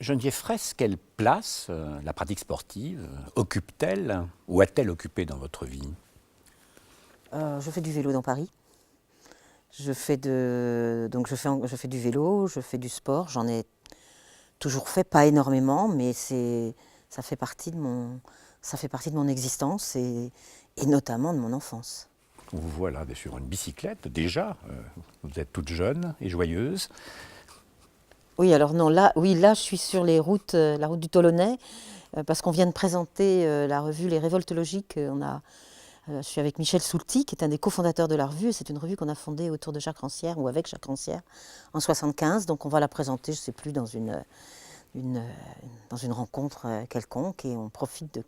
Geneviève Fraisse, quelle place la pratique sportive occupe-t-elle ou a-t-elle occupé dans votre vie? Je fais du vélo dans Paris. Je fais du vélo, je fais du sport. J'en ai toujours fait, pas énormément, mais ça fait partie de mon existence et notamment de mon enfance. On vous voit là sur une bicyclette déjà. Vous êtes toute jeune et joyeuse. Oui, alors non, là je suis sur la route du Tolonnais, parce qu'on vient de présenter la revue Les Révoltes logiques. Je suis avec Michel Soulty, qui est un des cofondateurs de la revue. C'est une revue qu'on a fondée autour de Jacques Rancière, ou avec Jacques Rancière, en 1975. Donc on va la présenter, je ne sais plus, dans une rencontre quelconque, et on profite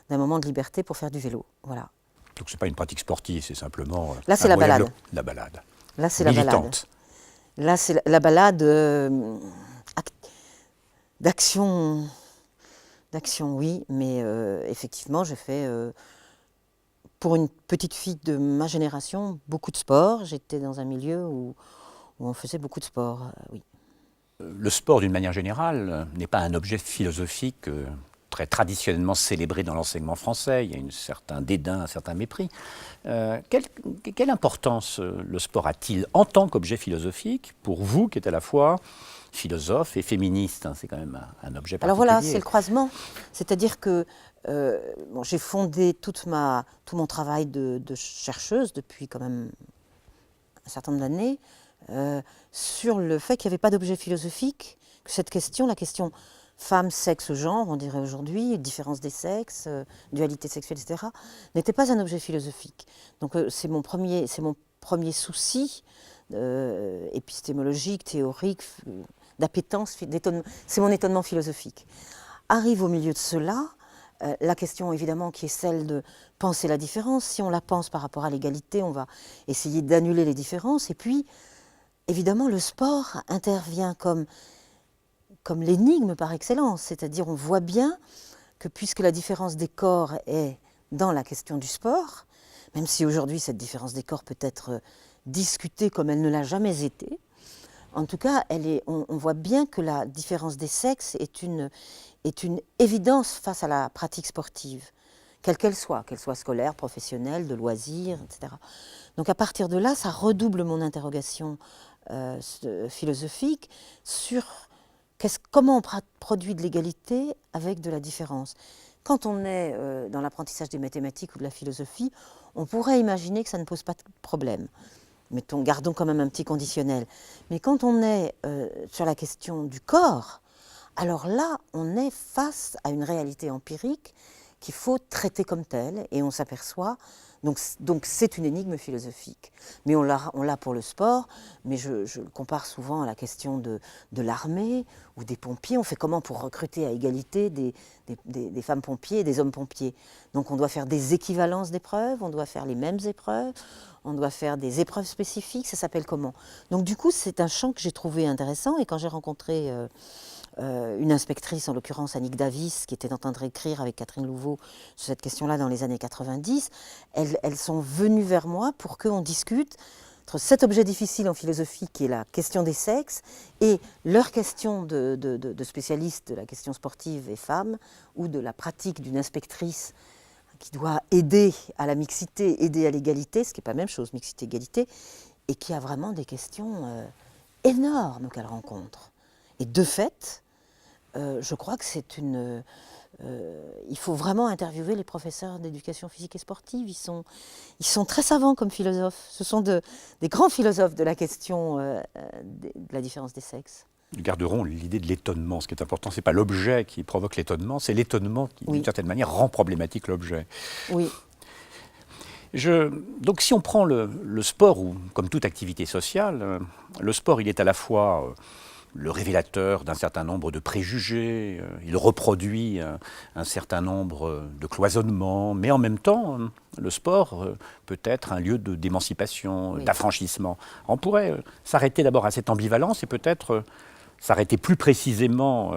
d'un moment de liberté pour faire du vélo. Voilà. Donc c'est pas une pratique sportive, c'est simplement là, c'est la balade. La balade. Là, c'est militante. La balade. Là, c'est la balade d'action, oui, mais effectivement, j'ai fait, pour une petite fille de ma génération, beaucoup de sport. J'étais dans un milieu où on faisait beaucoup de sport, oui. Le sport, d'une manière générale, n'est pas un objet philosophique très traditionnellement célébré dans l'enseignement français. Il y a un certain dédain, un certain mépris. Quelle importance le sport a-t-il en tant qu'objet philosophique pour vous, qui êtes à la fois philosophe et féministe? C'est quand même un objet particulier. Alors voilà, c'est le croisement. C'est-à-dire que j'ai fondé tout mon travail de chercheuse depuis quand même un certain nombre d'années sur le fait qu'il n'y avait pas d'objet philosophique, que cette question, la question femme, sexe, genre, on dirait aujourd'hui, différence des sexes, dualité sexuelle, etc., n'était pas un objet philosophique. Donc c'est mon premier souci épistémologique, théorique, d'appétence, c'est mon étonnement philosophique. Arrive au milieu de cela la question évidemment qui est celle de penser la différence. Si on la pense par rapport à l'égalité, on va essayer d'annuler les différences. Et puis, évidemment, le sport intervient comme l'énigme par excellence. C'est-à-dire, on voit bien que puisque la différence des corps est dans la question du sport, même si aujourd'hui cette différence des corps peut être discutée comme elle ne l'a jamais été, en tout cas, on voit bien que la différence des sexes est une évidence face à la pratique sportive, quelle qu'elle soit scolaire, professionnelle, de loisirs, etc. Donc à partir de là, ça redouble mon interrogation philosophique sur comment on produit de l'égalité avec de la différence. Quand on est dans l'apprentissage des mathématiques ou de la philosophie, on pourrait imaginer que ça ne pose pas de problème. Gardons quand même un petit conditionnel. Mais quand on est sur la question du corps, alors là, on est face à une réalité empirique qu'il faut traiter comme telle, et on s'aperçoit, donc c'est une énigme philosophique. Mais on l'a pour le sport, mais je le compare souvent à la question de l'armée ou des pompiers. On fait comment pour recruter à égalité des femmes pompiers et des hommes pompiers? Donc on doit faire des équivalences d'épreuves, on doit faire les mêmes épreuves, on doit faire des épreuves spécifiques, ça s'appelle comment? Donc du coup, c'est un champ que j'ai trouvé intéressant, et quand j'ai rencontré une inspectrice, en l'occurrence Annick Davis, qui était en train de réécrire avec Catherine Louveau sur cette question-là dans les années 90, elles sont venues vers moi pour qu'on discute entre cet objet difficile en philosophie qui est la question des sexes et leur question de spécialistes de la question sportive et femmes, ou de la pratique d'une inspectrice qui doit aider à la mixité, aider à l'égalité, ce qui n'est pas la même chose, mixité-égalité, et qui a vraiment des questions énormes qu'elle rencontre. Et de fait, je crois que il faut vraiment interviewer les professeurs d'éducation physique et sportive. Ils sont très savants comme philosophes. Ce sont des grands philosophes de la question de la différence des sexes. Nous garderons l'idée de l'étonnement. Ce qui est important, ce n'est pas l'objet qui provoque l'étonnement, c'est l'étonnement qui, d'une certaine manière, rend problématique l'objet. Oui. Donc si on prend le sport, ou comme toute activité sociale, le sport, il est à la fois le révélateur d'un certain nombre de préjugés, il reproduit un certain nombre de cloisonnements, mais en même temps, le sport peut être un lieu d'émancipation, oui, d'affranchissement. On pourrait s'arrêter d'abord à cette ambivalence et peut-être s'arrêter plus précisément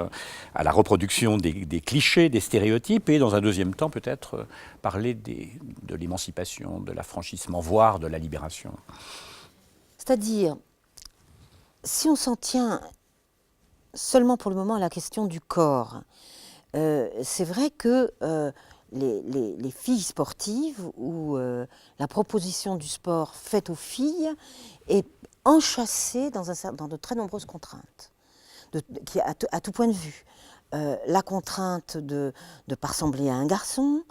à la reproduction des clichés, des stéréotypes, et dans un deuxième temps peut-être parler de l'émancipation, de l'affranchissement, voire de la libération. C'est-à-dire, si on s'en tient seulement pour le moment à la question du corps. C'est vrai que les filles sportives ou la proposition du sport faite aux filles est enchâssée dans de très nombreuses contraintes, à tout point de vue. La contrainte de ne pas ressembler à un garçon,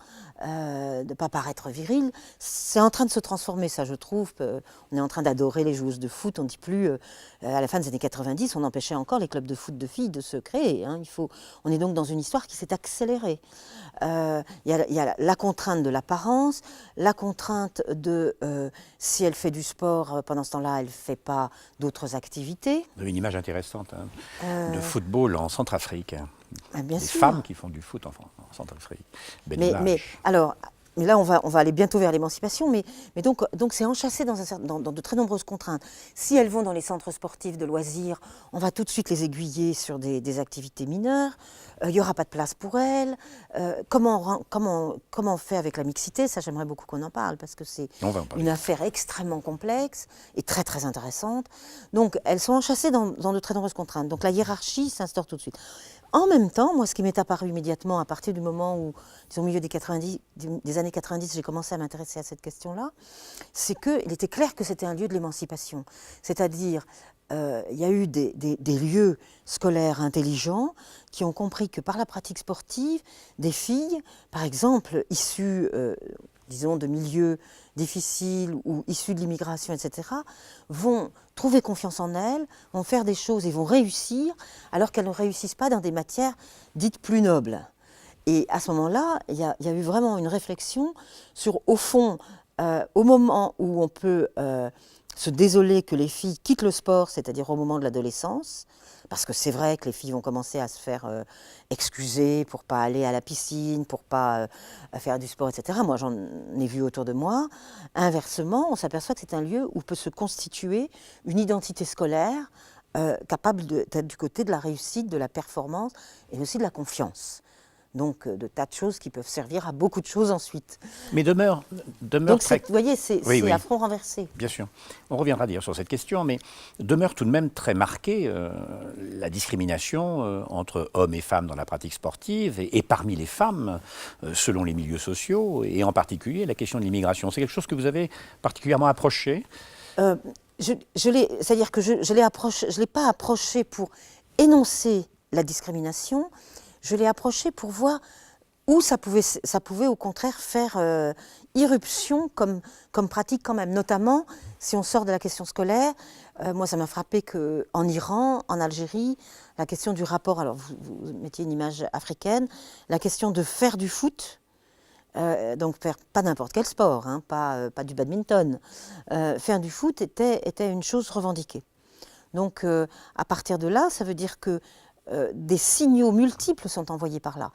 de ne pas paraître viril, c'est en train de se transformer, ça je trouve. On est en train d'adorer les joueuses de foot, on ne dit plus, à la fin des années 90, on empêchait encore les clubs de foot de filles de se créer. Hein. On est donc dans une histoire qui s'est accélérée. Il y a la contrainte de l'apparence, la contrainte de si elle fait du sport, pendant ce temps-là, elle ne fait pas d'autres activités. Vous avez une image intéressante de football en Centrafrique. Bien des sûr. femmes qui font du foot en Centrafrique. Belle image. Mais là, on va aller bientôt vers l'émancipation, mais donc c'est enchâssé dans de très nombreuses contraintes. Si elles vont dans les centres sportifs de loisirs, on va tout de suite les aiguiller sur des activités mineures. Il n'y aura pas de place pour elles. Comment on fait avec la mixité? Ça, j'aimerais beaucoup qu'on en parle, parce que c'est une affaire extrêmement complexe et très, très intéressante. Donc, elles sont enchâssées dans de très nombreuses contraintes. Donc, la hiérarchie s'instaure tout de suite. En même temps, moi, ce qui m'est apparu immédiatement à partir du moment où, disons, au milieu des années 90, j'ai commencé à m'intéresser à cette question-là, c'est qu'il était clair que c'était un lieu de l'émancipation. C'est-à-dire, il y a eu des lieux scolaires intelligents qui ont compris que par la pratique sportive, des filles, par exemple, issues, disons, de milieux difficiles ou issues de l'immigration, etc., vont trouver confiance en elles, vont faire des choses et vont réussir, alors qu'elles ne réussissent pas dans des matières dites plus nobles. Et à ce moment-là, il y a eu vraiment une réflexion sur, au fond, au moment où on peut se désoler que les filles quittent le sport, c'est-à-dire au moment de l'adolescence, parce que c'est vrai que les filles vont commencer à se faire excuser pour ne pas aller à la piscine, pour ne pas faire du sport, etc. Moi, j'en ai vu autour de moi. Inversement, on s'aperçoit que c'est un lieu où peut se constituer une identité scolaire capable d'être du côté de la réussite, de la performance et aussi de la confiance. Donc, de tas de choses qui peuvent servir à beaucoup de choses ensuite. Mais demeure donc, très... vous voyez, c'est à front renversé. Bien sûr. On reviendra d'ailleurs sur cette question, mais demeure tout de même très marquée la discrimination entre hommes et femmes dans la pratique sportive et parmi les femmes, selon les milieux sociaux, et en particulier la question de l'immigration. C'est quelque chose que vous avez particulièrement approché C'est-à-dire que je ne l'ai pas approché pour énoncer la discrimination, je l'ai approché pour voir où ça pouvait au contraire faire irruption comme pratique quand même. Notamment, si on sort de la question scolaire, moi ça m'a frappé qu'en Iran, en Algérie, la question du rapport, alors vous mettiez une image africaine, la question de faire du foot, donc faire pas n'importe quel sport, hein, pas du badminton, faire du foot était une chose revendiquée. Donc à partir de là, ça veut dire que des signaux multiples sont envoyés par là.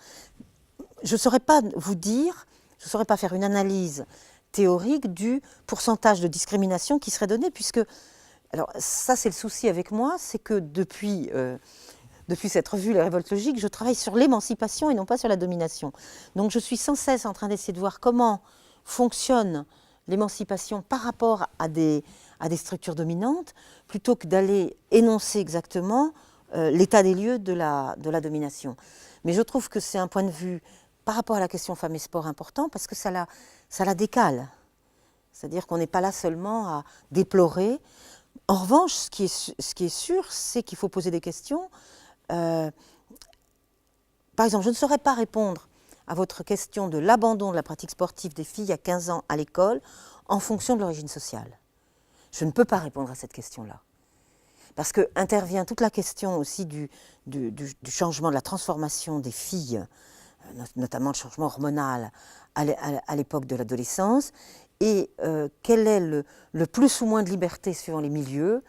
Je ne saurais pas vous dire, je ne saurais pas faire une analyse théorique du pourcentage de discrimination qui serait donné, puisque, alors ça c'est le souci avec moi, c'est que depuis cette revue Les Révoltes logiques, je travaille sur l'émancipation et non pas sur la domination. Donc je suis sans cesse en train d'essayer de voir comment fonctionne l'émancipation par rapport à des structures dominantes, plutôt que d'aller énoncer exactement l'état des lieux de la domination. Mais je trouve que c'est un point de vue par rapport à la question femmes et sport important, parce que ça la décale. C'est-à-dire qu'on n'est pas là seulement à déplorer. En revanche, ce qui est sûr, c'est qu'il faut poser des questions. Par exemple, je ne saurais pas répondre à votre question de l'abandon de la pratique sportive des filles à 15 ans à l'école en fonction de l'origine sociale. Je ne peux pas répondre à cette question-là. Parce qu'intervient toute la question aussi du changement, de la transformation des filles, notamment le changement hormonal à l'époque de l'adolescence, et quel est le plus ou moins de liberté suivant les milieux.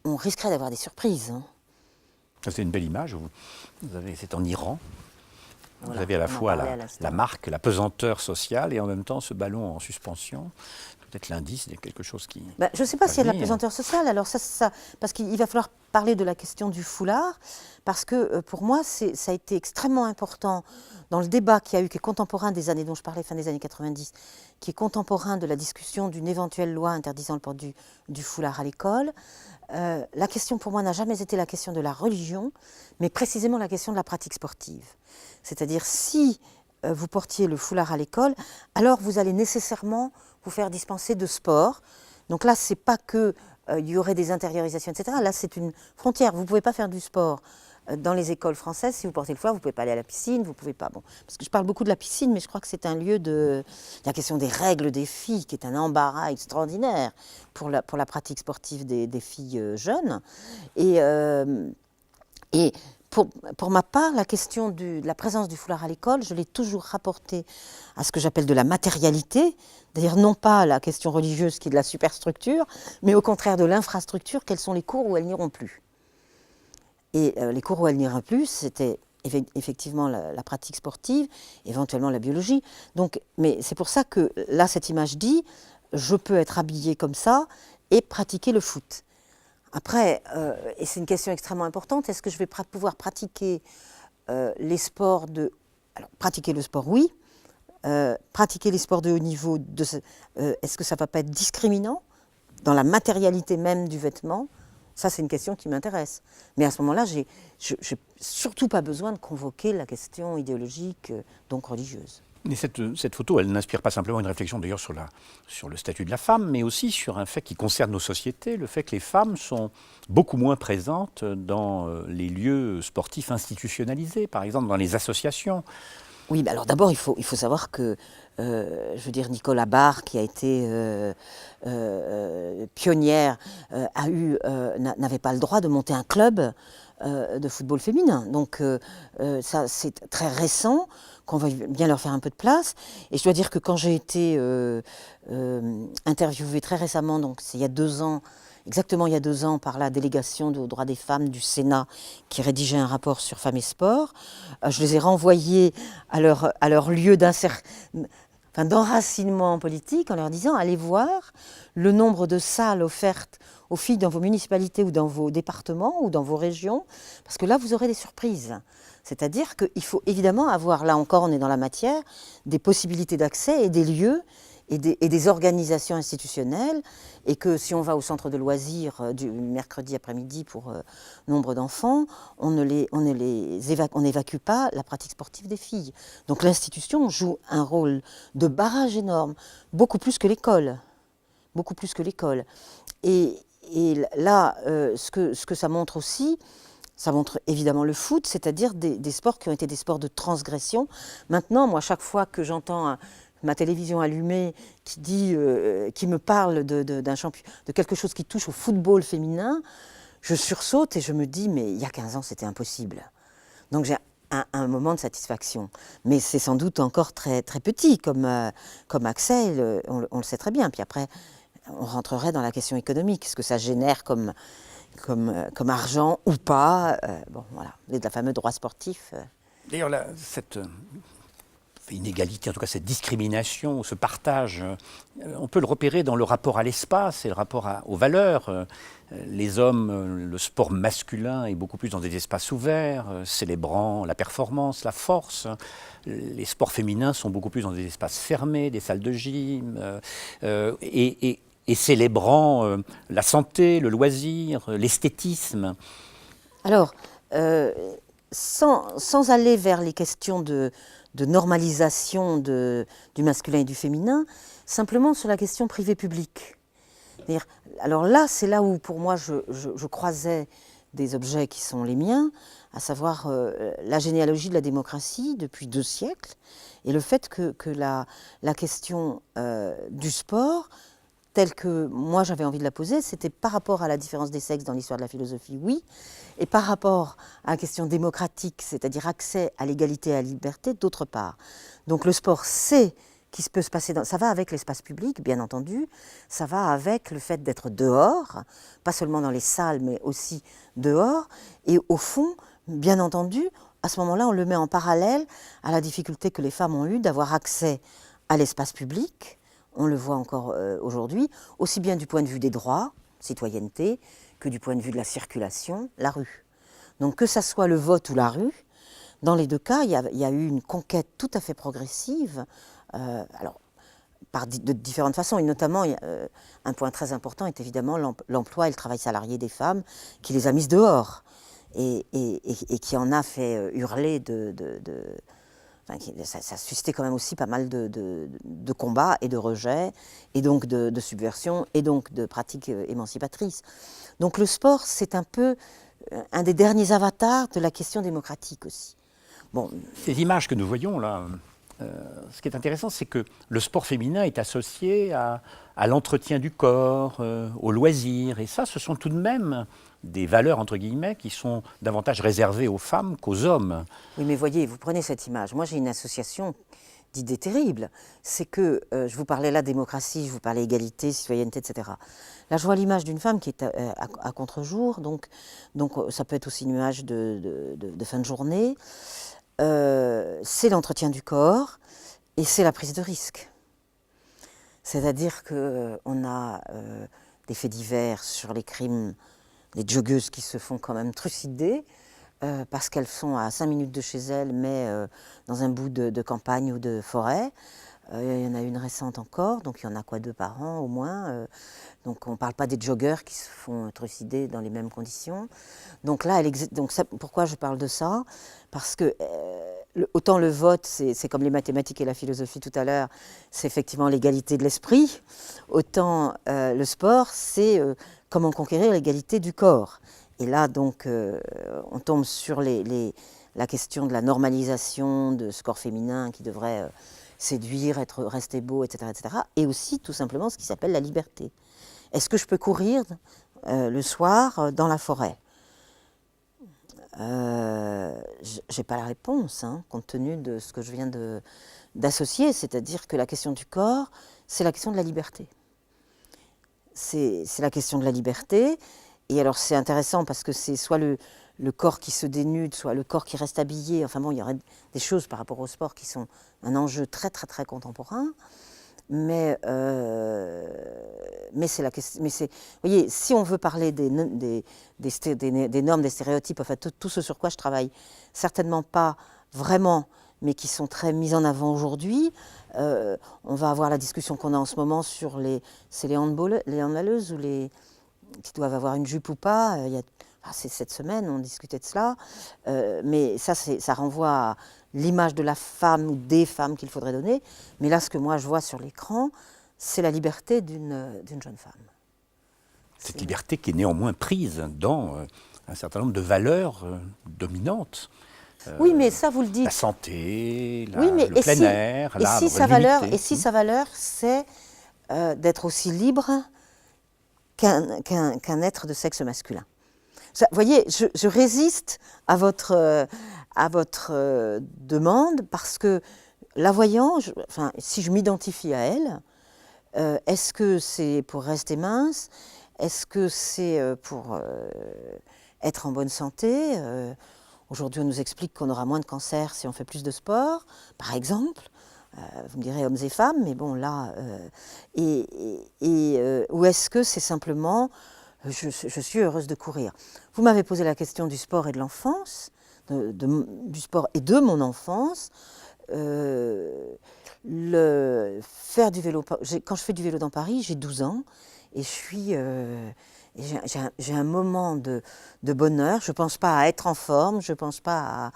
On risquerait d'avoir des surprises. Hein. C'est une belle image. C'est en Iran. Voilà, vous avez à la fois la marque, la pesanteur sociale et en même temps ce ballon en suspension. Peut-être l'indice, il y a quelque chose qui... je ne sais pas s'il y a de la pesanteur sociale, alors ça, parce qu'il va falloir parler de la question du foulard parce que pour moi, ça a été extrêmement important dans le débat qui est contemporain des années dont je parlais, fin des années 90, qui est contemporain de la discussion d'une éventuelle loi interdisant le port du foulard à l'école. La question pour moi n'a jamais été la question de la religion, mais précisément la question de la pratique sportive. C'est-à-dire si vous portiez le foulard à l'école, alors vous allez nécessairement vous faire dispenser de sport. Donc là, c'est pas que il y aurait des intériorisations, etc. Là, c'est une frontière. Vous ne pouvez pas faire du sport dans les écoles françaises. Si vous portez le foulard, vous ne pouvez pas aller à la piscine, vous ne pouvez pas... Bon, parce que je parle beaucoup de la piscine, mais je crois que c'est un lieu de... La question des règles des filles, qui est un embarras extraordinaire pour la pratique sportive des filles jeunes. Et pour ma part, la question de la présence du foulard à l'école, je l'ai toujours rapportée à ce que j'appelle de la matérialité, c'est-à-dire non pas la question religieuse qui est de la superstructure, mais au contraire de l'infrastructure, quels sont les cours où elles n'iront plus. Et les cours où elles n'iraient plus, c'était effectivement la pratique sportive, éventuellement la biologie. Donc, mais c'est pour ça que là, cette image dit, je peux être habillée comme ça et pratiquer le foot. Après, et c'est une question extrêmement importante, est-ce que je vais pouvoir pratiquer les sports de... Alors, pratiquer le sport, oui. Pratiquer les sports de haut niveau, est-ce que ça ne va pas être discriminant dans la matérialité même du vêtement? Ça, c'est une question qui m'intéresse. Mais à ce moment-là, je n'ai surtout pas besoin de convoquer la question idéologique, donc religieuse. Mais cette photo, elle n'inspire pas simplement une réflexion d'ailleurs sur le statut de la femme, mais aussi sur un fait qui concerne nos sociétés, le fait que les femmes sont beaucoup moins présentes dans les lieux sportifs institutionnalisés, par exemple dans les associations. Oui, mais alors d'abord, il faut savoir que, je veux dire, Nicolas Barr, qui a été pionnière, n'avait pas le droit de monter un club de football féminin. Donc ça, c'est très récent, qu'on va bien leur faire un peu de place. Et je dois dire que quand j'ai été interviewée très récemment, donc c'est il y a 2 ans, exactement il y a 2 ans, par la délégation aux droits des femmes du Sénat qui rédigeait un rapport sur femmes et sport, je les ai renvoyés à leur lieu d'enracinement politique en leur disant allez voir le nombre de salles offertes aux filles dans vos municipalités ou dans vos départements ou dans vos régions, parce que là vous aurez des surprises. C'est-à-dire qu'il faut évidemment avoir, là encore on est dans la matière, des possibilités d'accès et des lieux et des organisations institutionnelles, et que si on va au centre de loisirs du mercredi après-midi pour nombre d'enfants, on n'évacue pas la pratique sportive des filles. Donc l'institution joue un rôle de barrage énorme, beaucoup plus que l'école. Beaucoup plus que l'école. Et là, ce que ça montre aussi, ça montre évidemment le foot, c'est-à-dire des sports qui ont été des sports de transgression. Maintenant, moi, chaque fois que j'entends ma télévision allumée qui me parle de quelque chose qui touche au football féminin, je sursaute et je me dis, mais il y a 15 ans, c'était impossible. Donc j'ai un moment de satisfaction. Mais c'est sans doute encore très, très petit comme accès, on le sait très bien. Puis après, on rentrerait dans la question économique, ce que ça génère comme argent ou pas. Bon, voilà, le fameux droit sportif. D'ailleurs, cette inégalité, en tout cas cette discrimination, ce partage, on peut le repérer dans le rapport à l'espace et le rapport aux valeurs. Les hommes, le sport masculin est beaucoup plus dans des espaces ouverts, célébrant la performance, la force. Les sports féminins sont beaucoup plus dans des espaces fermés, des salles de gym, et célébrant la santé, le loisir, l'esthétisme. Alors, sans aller vers les questions de normalisation du masculin et du féminin, simplement sur la question privée-publique. Alors là, c'est là où pour moi je croisais des objets qui sont les miens, à savoir la généalogie de la démocratie depuis 2 siècles, et le fait que la question du sport, telle que moi j'avais envie de la poser, c'était par rapport à la différence des sexes dans l'histoire de la philosophie, oui, et par rapport à la question démocratique, c'est-à-dire accès à l'égalité et à la liberté, d'autre part. Donc le sport, c'est qui peut se passer ça va avec l'espace public, bien entendu, ça va avec le fait d'être dehors, pas seulement dans les salles, mais aussi dehors, et au fond, bien entendu, à ce moment-là, on le met en parallèle à la difficulté que les femmes ont eue d'avoir accès à l'espace public, on le voit encore aujourd'hui, aussi bien du point de vue des droits, citoyenneté, que du point de vue de la circulation, la rue. Donc que ça soit le vote ou la rue, dans les deux cas, il y a eu une conquête tout à fait progressive, alors de différentes façons, et notamment un point très important est évidemment l'emploi et le travail salarié des femmes qui les a mises dehors et qui en a fait hurler enfin, ça a suscité quand même aussi pas mal de combats et de rejets, et donc de subversion, et donc de pratiques émancipatrices. Donc le sport, c'est un peu un des derniers avatars de la question démocratique aussi. Bon. Ces images que nous voyons là, ce qui est intéressant, c'est que le sport féminin est associé à l'entretien du corps, au loisir, et ça, ce sont tout de même des valeurs, entre guillemets, qui sont davantage réservées aux femmes qu'aux hommes. Oui, mais voyez, vous prenez cette image. Moi, j'ai une association d'idées terribles. C'est que, je vous parlais là démocratie, je vous parlais égalité, citoyenneté, etc. Là, je vois l'image d'une femme qui est à contre-jour, donc ça peut être aussi une image de fin de journée. C'est l'entretien du corps et c'est la prise de risque. C'est-à-dire qu'on a des faits divers sur les crimes, les joggeuses qui se font quand même trucider parce qu'elles sont à 5 minutes de chez elles, mais dans un bout de campagne ou de forêt. Il y en a une récente encore, donc il y en a 2 par an au moins. Donc on ne parle pas des joggeurs qui se font trucider dans les mêmes conditions. Donc là, pourquoi je parle de ça? Parce que autant le vote, c'est comme les mathématiques et la philosophie tout à l'heure, c'est effectivement l'égalité de l'esprit, autant le sport, c'est comment conquérir l'égalité du corps. Et là, donc, on tombe sur la question de la normalisation de ce corps féminin qui devrait séduire, rester beau, etc., etc. Et aussi, tout simplement, ce qui s'appelle la liberté. Est-ce que je peux courir le soir dans la forêt? J'ai pas la réponse, hein, compte tenu de ce que je viens d'associer, c'est-à-dire que la question du corps, c'est la question de la liberté. C'est la question de la liberté, et alors c'est intéressant parce que c'est soit le corps qui se dénude, soit le corps qui reste habillé. Enfin bon, il y aurait des choses par rapport au sport qui sont un enjeu très très très contemporain. Mais c'est la question. Mais vous voyez, si on veut parler des normes, des stéréotypes, enfin tout ce sur quoi je travaille, certainement pas vraiment, mais qui sont très mis en avant aujourd'hui. On va avoir la discussion qu'on a en ce moment sur les handballeuses ou qui doivent avoir une jupe ou pas. C'est cette semaine, on discutait de cela. Mais ça renvoie à l'image de la femme ou des femmes qu'il faudrait donner. Mais là, ce que moi je vois sur l'écran, c'est la liberté d'une jeune femme. Cette liberté qui est néanmoins prise dans un certain nombre de valeurs dominantes. Oui, mais ça, vous le dites. La santé, le plein air, la volonté. Et si sa valeur, c'est d'être aussi libre qu'un être de sexe masculin. Vous voyez, je résiste à votre demande parce que la voyant, si je m'identifie à elle, est-ce que c'est pour rester mince? Est-ce que c'est pour être en bonne santé? Aujourd'hui, on nous explique qu'on aura moins de cancer si on fait plus de sport, par exemple. Vous me direz hommes et femmes, mais bon, là... ou est-ce que c'est simplement... Je suis heureuse de courir. Vous m'avez posé la question du sport et de l'enfance, du sport et de mon enfance. Faire du vélo, quand je fais du vélo dans Paris, j'ai 12 ans et j'ai un moment de bonheur. Je ne pense pas à être en forme, je ne pense pas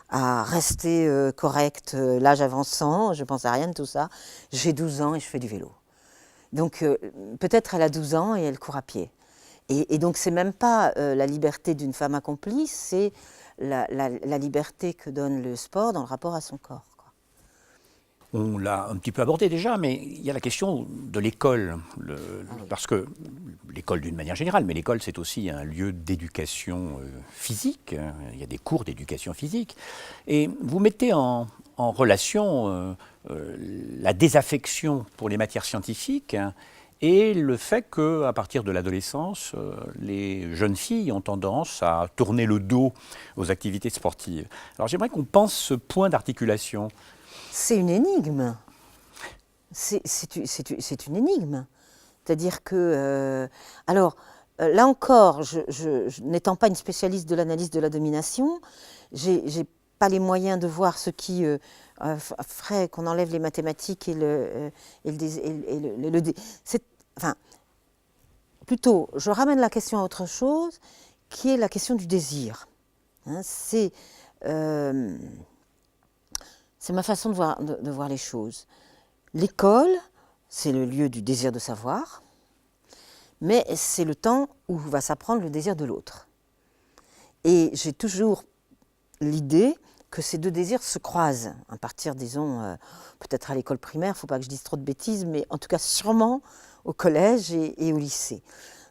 à rester correcte l'âge avançant, je ne pense à rien de tout ça. J'ai 12 ans et je fais du vélo. Donc peut-être elle a 12 ans et elle court à pied. Et donc, ce n'est même pas la liberté d'une femme accomplie, c'est la liberté que donne le sport dans le rapport à son corps. Quoi. On l'a un petit peu abordé déjà, mais il y a la question de l'école. Parce que l'école d'une manière générale, mais l'école c'est aussi un lieu d'éducation physique. Il y a des cours d'éducation physique. Et vous mettez en relation la désaffection pour les matières scientifiques et le fait qu'à partir de l'adolescence, les jeunes filles ont tendance à tourner le dos aux activités sportives. Alors j'aimerais qu'on pense ce point d'articulation. C'est une énigme. C'est une énigme. C'est-à-dire que... alors, là encore, n'étant pas une spécialiste de l'analyse de la domination, j'ai pas les moyens de voir ce qui ferait qu'on enlève les mathématiques et enfin, plutôt, je ramène la question à autre chose, qui est la question du désir. Hein, c'est ma façon de voir les choses. L'école, c'est le lieu du désir de savoir, mais c'est le temps où va s'apprendre le désir de l'autre. Et j'ai toujours l'idée que ces deux désirs se croisent, à partir, disons, peut-être à l'école primaire, il ne faut pas que je dise trop de bêtises, mais en tout cas sûrement au collège et au lycée.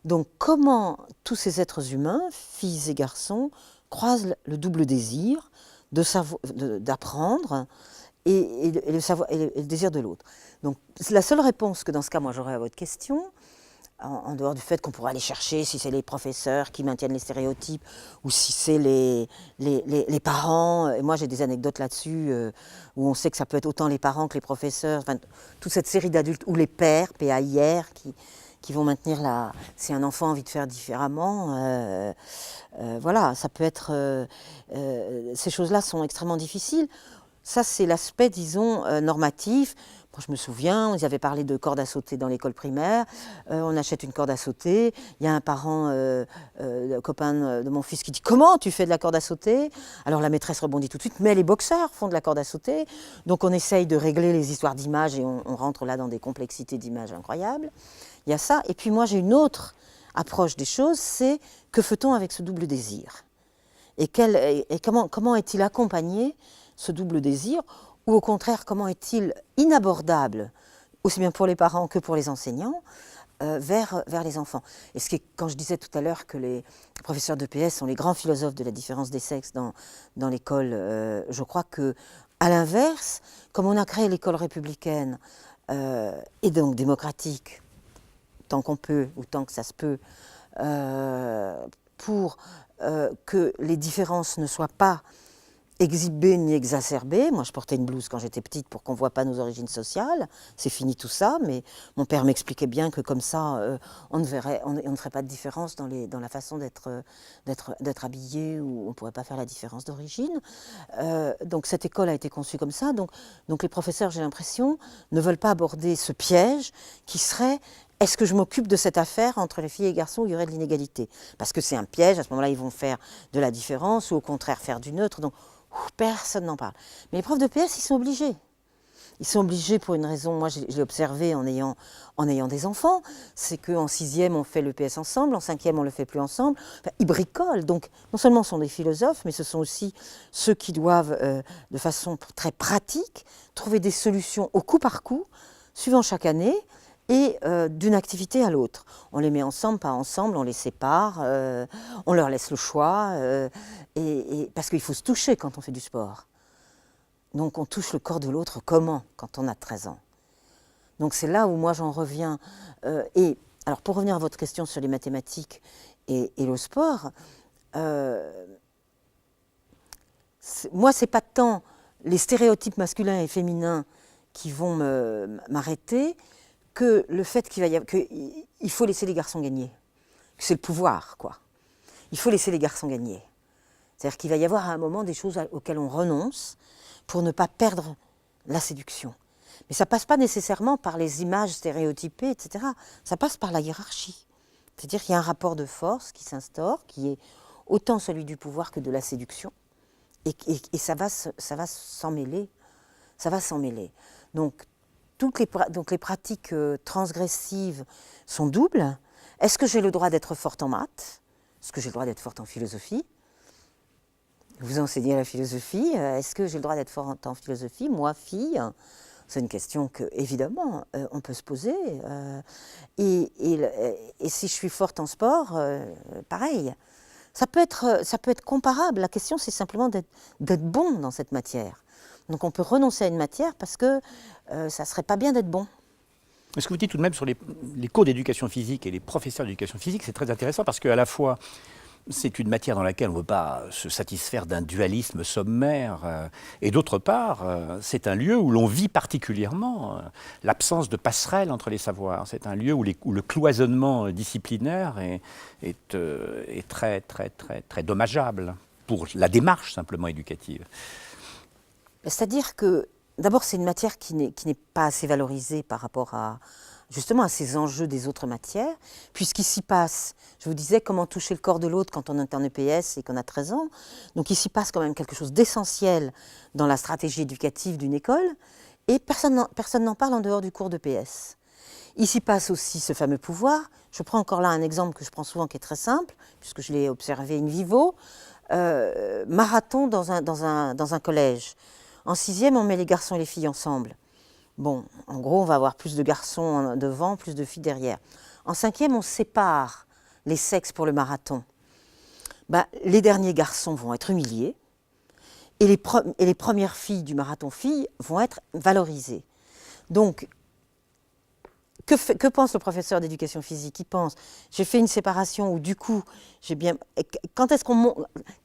Donc comment tous ces êtres humains, filles et garçons, croisent le double désir d'apprendre et le désir de l'autre. Donc la seule réponse que dans ce cas, moi j'aurais à votre question, en dehors du fait qu'on pourrait aller chercher si c'est les professeurs qui maintiennent les stéréotypes ou si c'est les parents. Et moi, j'ai des anecdotes là-dessus où on sait que ça peut être autant les parents que les professeurs, enfin, toute cette série d'adultes, ou les pères, PAIR, qui vont maintenir si un enfant a envie de faire différemment. Voilà, ça peut être... ces choses-là sont extrêmement difficiles. Ça, c'est l'aspect, disons, normatif. Moi, je me souviens, ils avaient parlé de corde à sauter dans l'école primaire. On achète une corde à sauter. Il y a un parent, copain de mon fils, qui dit « Comment tu fais de la corde à sauter ?» Alors la maîtresse rebondit tout de suite « Mais les boxeurs font de la corde à sauter. » Donc on essaye de régler les histoires d'images et on rentre là dans des complexités d'images incroyables. Il y a ça. Et puis moi, j'ai une autre approche des choses, c'est que fait-on avec ce double désir ? Et comment est-il accompagné, ce double désir ? Ou au contraire, comment est-il inabordable, aussi bien pour les parents que pour les enseignants, vers les enfants. Et quand je disais tout à l'heure que les professeurs d'EPS sont les grands philosophes de la différence des sexes dans l'école, je crois que, à l'inverse, comme on a créé l'école républicaine, et donc démocratique, tant qu'on peut, ou tant que ça se peut, pour que les différences ne soient pas exhibé ni exacerbé. Moi, je portais une blouse quand j'étais petite pour qu'on ne voit pas nos origines sociales. C'est fini tout ça, mais mon père m'expliquait bien que comme ça, on ne ferait pas de différence dans la façon d'être habillé, ou on ne pourrait pas faire la différence d'origine. Donc cette école a été conçue comme ça. Donc les professeurs, j'ai l'impression, ne veulent pas aborder ce piège qui serait: est-ce que je m'occupe de cette affaire entre les filles et les garçons où il y aurait de l'inégalité? Parce que c'est un piège, à ce moment-là, ils vont faire de la différence ou au contraire faire du neutre. Donc, personne n'en parle. Mais les profs de PS, ils sont obligés. Ils sont obligés pour une raison, moi je l'ai observé en ayant des enfants, c'est qu'en 6e on fait le PS ensemble, en 5e on ne le fait plus ensemble. Enfin, ils bricolent, donc non seulement ce sont des philosophes, mais ce sont aussi ceux qui doivent, de façon très pratique, trouver des solutions au coup par coup, suivant chaque année, et d'une activité à l'autre. On les met ensemble, pas ensemble, on les sépare, on leur laisse le choix, parce qu'il faut se toucher quand on fait du sport. Donc on touche le corps de l'autre comment quand on a 13 ans? Donc c'est là où moi j'en reviens. Et alors pour revenir à votre question sur les mathématiques et le sport, moi c'est pas tant les stéréotypes masculins et féminins qui vont m'arrêter, que le fait qu'il faut laisser les garçons gagner. C'est le pouvoir, quoi. Il faut laisser les garçons gagner. C'est-à-dire qu'il va y avoir à un moment des choses auxquelles on renonce pour ne pas perdre la séduction. Mais ça ne passe pas nécessairement par les images stéréotypées, etc. Ça passe par la hiérarchie. C'est-à-dire qu'il y a un rapport de force qui s'instaure, qui est autant celui du pouvoir que de la séduction. Et ça va s'en mêler. Ça va s'en mêler. Donc les pratiques transgressives sont doubles. Est-ce que j'ai le droit d'être forte en maths? Est-ce que j'ai le droit d'être forte en philosophie? Vous enseignez la philosophie. Est-ce que j'ai le droit d'être forte en philosophie, moi, fille? C'est une question que, évidemment, on peut se poser. Et si je suis forte en sport, pareil. Ça peut être comparable. La question, c'est simplement d'être bon dans cette matière. Donc on peut renoncer à une matière parce que ça ne serait pas bien d'être bon. Ce que vous dites tout de même sur les cours d'éducation physique et les professeurs d'éducation physique, c'est très intéressant parce qu'à la fois, c'est une matière dans laquelle on ne veut pas se satisfaire d'un dualisme sommaire. Et d'autre part, c'est un lieu où l'on vit particulièrement l'absence de passerelle entre les savoirs. C'est un lieu où le cloisonnement disciplinaire est très, très, très, très dommageable pour la démarche simplement éducative. C'est-à-dire que, d'abord, c'est une matière qui n'est pas assez valorisée par rapport à, justement, à ces enjeux des autres matières, puisqu'il s'y passe, je vous disais, comment toucher le corps de l'autre quand on est en EPS et qu'on a 13 ans. Donc, il s'y passe quand même quelque chose d'essentiel dans la stratégie éducative d'une école, et personne n'en parle en dehors du cours de PS. Il s'y passe aussi ce fameux pouvoir. Je prends encore là un exemple que je prends souvent qui est très simple, puisque je l'ai observé in vivo. Marathon dans un collège. En 6e, on met les garçons et les filles ensemble. Bon, en gros, on va avoir plus de garçons devant, plus de filles derrière. En 5e, on sépare les sexes pour le marathon. Les derniers garçons vont être humiliés et les premières filles du marathon filles vont être valorisées. Donc, que pense le professeur d'éducation physique? Il pense, j'ai fait une séparation où du coup, quel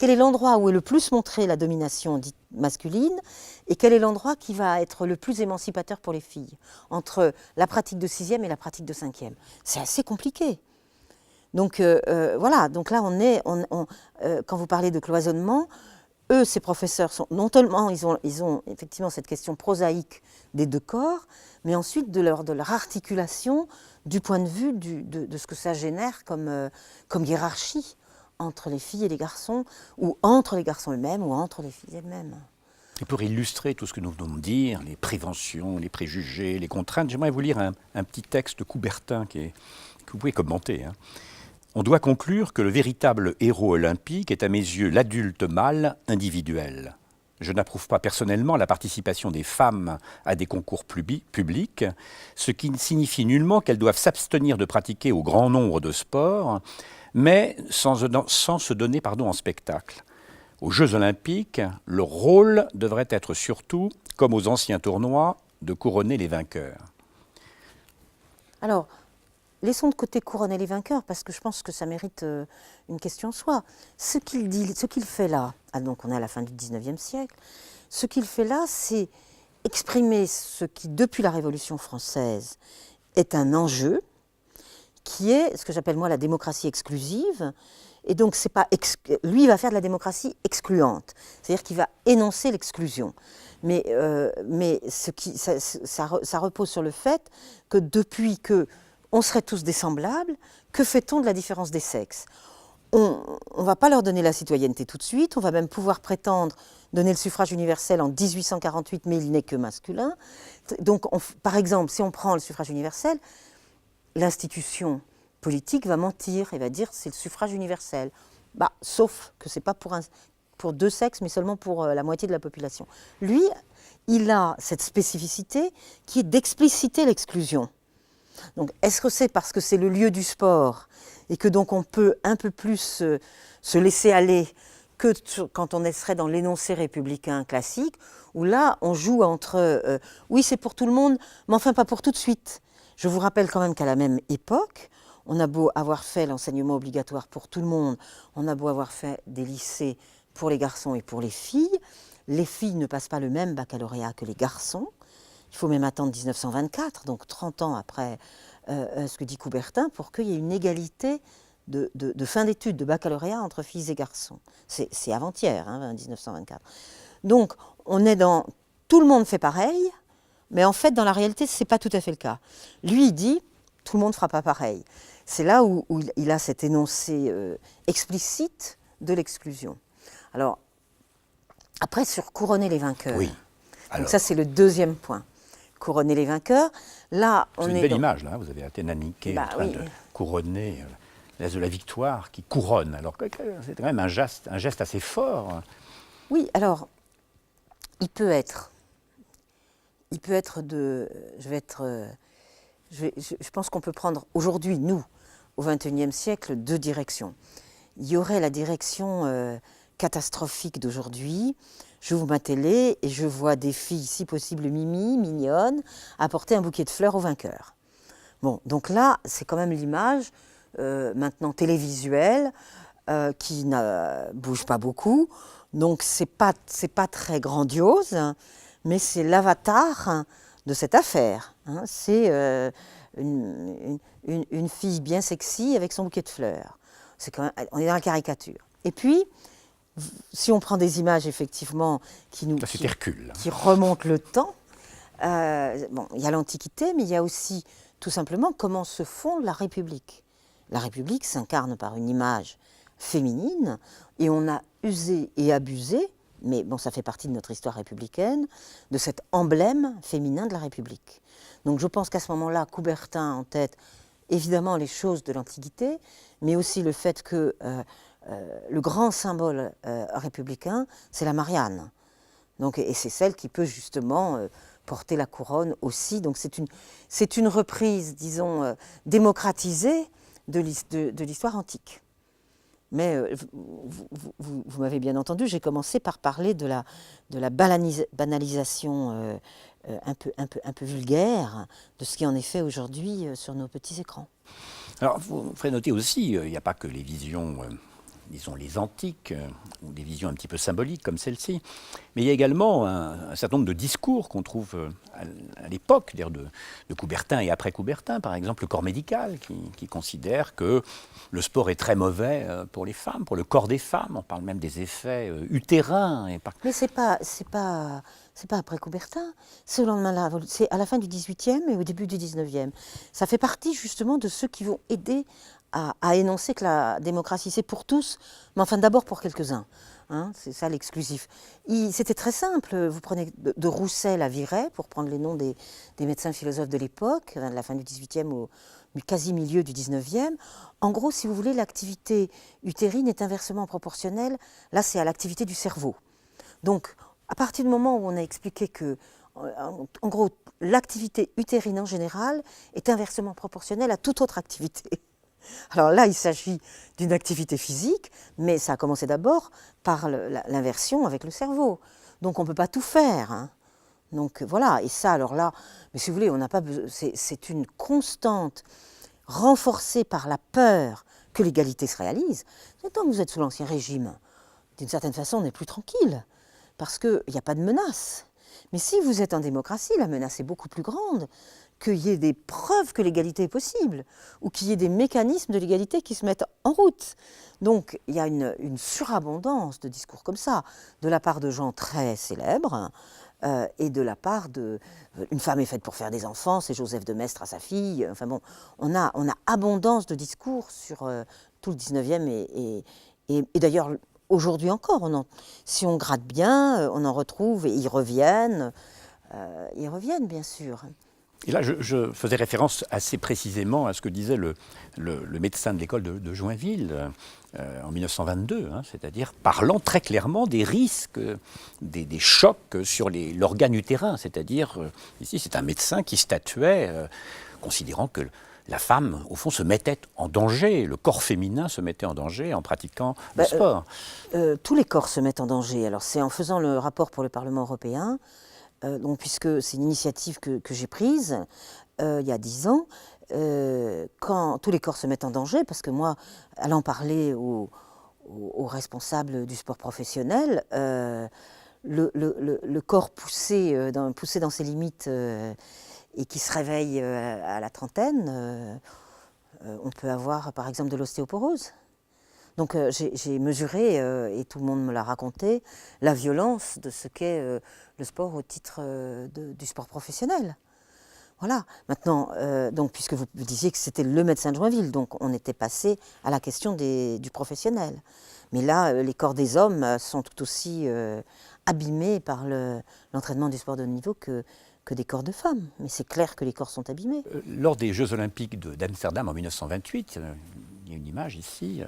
est l'endroit où est le plus montré la domination dite masculine et quel est l'endroit qui va être le plus émancipateur pour les filles entre la pratique de 6e et la pratique de 5e? C'est assez compliqué. Donc voilà, donc là quand vous parlez de cloisonnement, eux, ces professeurs, non seulement ils ont effectivement cette question prosaïque des deux corps, mais ensuite de leur articulation du point de vue de ce que ça génère comme hiérarchie entre les filles et les garçons, ou entre les garçons eux-mêmes, ou entre les filles elles-mêmes. Et pour illustrer tout ce que nous venons de dire, les préventions, les préjugés, les contraintes, j'aimerais vous lire un petit texte de Coubertin que vous pouvez commenter. On doit conclure que le véritable héros olympique est à mes yeux l'adulte mâle individuel. Je n'approuve pas personnellement la participation des femmes à des concours publics, ce qui ne signifie nullement qu'elles doivent s'abstenir de pratiquer au grand nombre de sports, mais sans se donner en spectacle. Aux Jeux olympiques, leur rôle devrait être surtout, comme aux anciens tournois, de couronner les vainqueurs. Alors, laissons de côté couronner les vainqueurs, parce que je pense que ça mérite une question en soi. Ce qu'il fait là, donc on est à la fin du 19e siècle, ce qu'il fait là, c'est exprimer ce qui, depuis la Révolution française, est un enjeu, qui est ce que j'appelle moi la démocratie exclusive. Et donc, lui, il va faire de la démocratie excluante, c'est-à-dire qu'il va énoncer l'exclusion. Mais ça repose sur le fait que depuis que on serait tous des semblables, que fait-on de la différence des sexes? On ne va pas leur donner la citoyenneté tout de suite, on va même pouvoir prétendre donner le suffrage universel en 1848, mais il n'est que masculin. Donc, par exemple, si on prend le suffrage universel, l'institution politique va mentir et va dire c'est le suffrage universel. Sauf que ce n'est pas pour deux sexes, mais seulement pour la moitié de la population. Lui, il a cette spécificité qui est d'expliciter l'exclusion. Donc, est-ce que c'est parce que c'est le lieu du sport et que donc on peut un peu plus se laisser aller que quand on serait dans l'énoncé républicain classique, où là, on joue entre oui, c'est pour tout le monde, mais enfin pas pour tout de suite. Je vous rappelle quand même qu'à la même époque, on a beau avoir fait l'enseignement obligatoire pour tout le monde, on a beau avoir fait des lycées pour les garçons et pour les filles ne passent pas le même baccalauréat que les garçons. Il faut même attendre 1924, donc 30 ans après ce que dit Coubertin, pour qu'il y ait une égalité de fin d'études, de baccalauréat entre filles et garçons. C'est avant-hier, 1924. Donc, on est dans... Tout le monde fait pareil, mais en fait, dans la réalité, ce n'est pas tout à fait le cas. Lui, il dit, tout le monde ne fera pas pareil. C'est là où il a cet énoncé explicite de l'exclusion. Alors, après, sur couronner les vainqueurs. Oui. Donc ça, c'est le deuxième point. Couronner les vainqueurs. Là, c'est une belle image, là. Vous avez Athéna Niké en train de couronner l'as de la victoire qui couronne. Alors, c'est quand même un geste assez fort. Oui, alors, il peut être je pense qu'on peut prendre aujourd'hui, nous, au XXIe siècle, deux directions. Il y aurait la direction catastrophique d'aujourd'hui. J'ouvre ma télé et je vois des filles, si possible mignonnes, apporter un bouquet de fleurs au vainqueur. Bon, donc là, c'est quand même l'image maintenant télévisuelle qui ne bouge pas beaucoup. Donc c'est pas très grandiose, mais c'est l'avatar de cette affaire. Hein. C'est une fille bien sexy avec son bouquet de fleurs. On est dans la caricature. Et puis, si on prend des images effectivement qui remontent le temps, bon, il y a l'Antiquité, mais il y a aussi tout simplement comment se fonde la République. La République s'incarne par une image féminine et on a usé et abusé, mais bon, ça fait partie de notre histoire républicaine, de cet emblème féminin de la République. Donc je pense qu'à ce moment-là, Coubertin en tête, évidemment les choses de l'Antiquité, mais aussi le fait que le grand symbole républicain, c'est la Marianne. Donc, et c'est celle qui peut justement porter la couronne aussi. Donc c'est une reprise, disons, démocratisée de l'histoire antique. Mais vous m'avez bien entendu, j'ai commencé par parler de la banalisation un peu vulgaire de ce qui en est fait aujourd'hui sur nos petits écrans. Alors, vous ferez noter aussi, il n'y a pas que les visions, disons les antiques, ou des visions un petit peu symboliques comme celle-ci, mais il y a également un certain nombre de discours qu'on trouve à l'époque, d'ailleurs de Coubertin et après Coubertin, par exemple le corps médical, qui considère que le sport est très mauvais pour les femmes, pour le corps des femmes. On parle même des effets utérins. Mais c'est pas après Coubertin, c'est au lendemain de la Révolution, c'est à la fin du XVIIIe et au début du XIXe. Ça fait partie justement de ceux qui vont aider à énoncer que la démocratie c'est pour tous, mais enfin d'abord pour quelques-uns. Hein, c'est ça l'exclusif. C'était très simple, vous prenez de Roussel à Viret, pour prendre les noms des médecins philosophes de l'époque, de la fin du XVIIIe au quasi milieu du XIXe. En gros, si vous voulez, l'activité utérine est inversement proportionnelle, là c'est à l'activité du cerveau. Donc, à partir du moment où on a expliqué que, en gros, l'activité utérine en général est inversement proportionnelle à toute autre activité. Alors là, il s'agit d'une activité physique, mais ça a commencé d'abord par l'inversion avec le cerveau. Donc on ne peut pas tout faire. Hein. Donc voilà, et ça, alors là, mais si vous voulez, on n'a pas besoin. C'est une constante renforcée par la peur que l'égalité se réalise. Tant que vous êtes sous l'Ancien Régime, d'une certaine façon, on n'est plus tranquille. Parce qu'il n'y a pas de menace. Mais si vous êtes en démocratie, la menace est beaucoup plus grande, qu'il y ait des preuves que l'égalité est possible, ou qu'il y ait des mécanismes de l'égalité qui se mettent en route. Donc il y a une surabondance de discours comme ça, de la part de gens très célèbres, et de la part de... Une femme est faite pour faire des enfants, c'est Joseph de Maistre à sa fille. Enfin bon, on a abondance de discours sur tout le 19e, et d'ailleurs... Aujourd'hui encore, si on gratte bien, on en retrouve et ils reviennent bien sûr. Et là, je faisais référence assez précisément à ce que disait le médecin de l'école de Joinville en 1922, hein, c'est-à-dire parlant très clairement des risques, des chocs sur l'organe utérin. C'est-à-dire, ici, c'est un médecin qui statuait, considérant que la femme, au fond, se mettait en danger, le corps féminin se mettait en danger en pratiquant le sport. Tous les corps se mettent en danger. Alors c'est en faisant le rapport pour le Parlement européen, donc, puisque c'est une initiative que j'ai prise il y a 10 ans, quand tous les corps se mettent en danger, parce que moi, allant parler aux responsables du sport professionnel, le corps poussé dans ses limites et qui se réveille à la trentaine, on peut avoir par exemple de l'ostéoporose. Donc j'ai mesuré, et tout le monde me l'a raconté, la violence de ce qu'est le sport au titre du sport professionnel. Voilà. Maintenant, donc, puisque vous disiez que c'était le médecin de Joinville, donc on était passé à la question du professionnel. Mais là, les corps des hommes sont tout aussi abîmés par l'entraînement du sport de haut niveau que des corps de femmes. Mais c'est clair que les corps sont abîmés. Lors des Jeux Olympiques d'Amsterdam en 1928, il y a une image ici,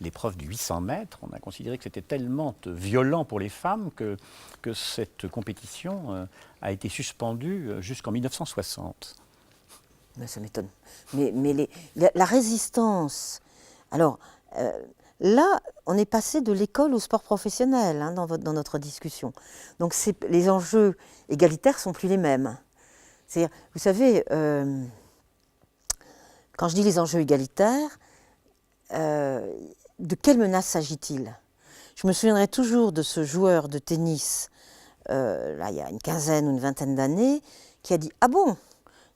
l'épreuve du 800 mètres, on a considéré que c'était tellement violent pour les femmes que cette compétition a été suspendue jusqu'en 1960. Ben, ça m'étonne. Mais la résistance... Alors, là, on est passé de l'école au sport professionnel hein, dans notre discussion. Donc les enjeux égalitaires ne sont plus les mêmes. C'est-à-dire, vous savez, quand je dis les enjeux égalitaires, de quelle menace s'agit-il? Je me souviendrai toujours de ce joueur de tennis, là, il y a une quinzaine ou une vingtaine d'années, qui a dit « Ah bon,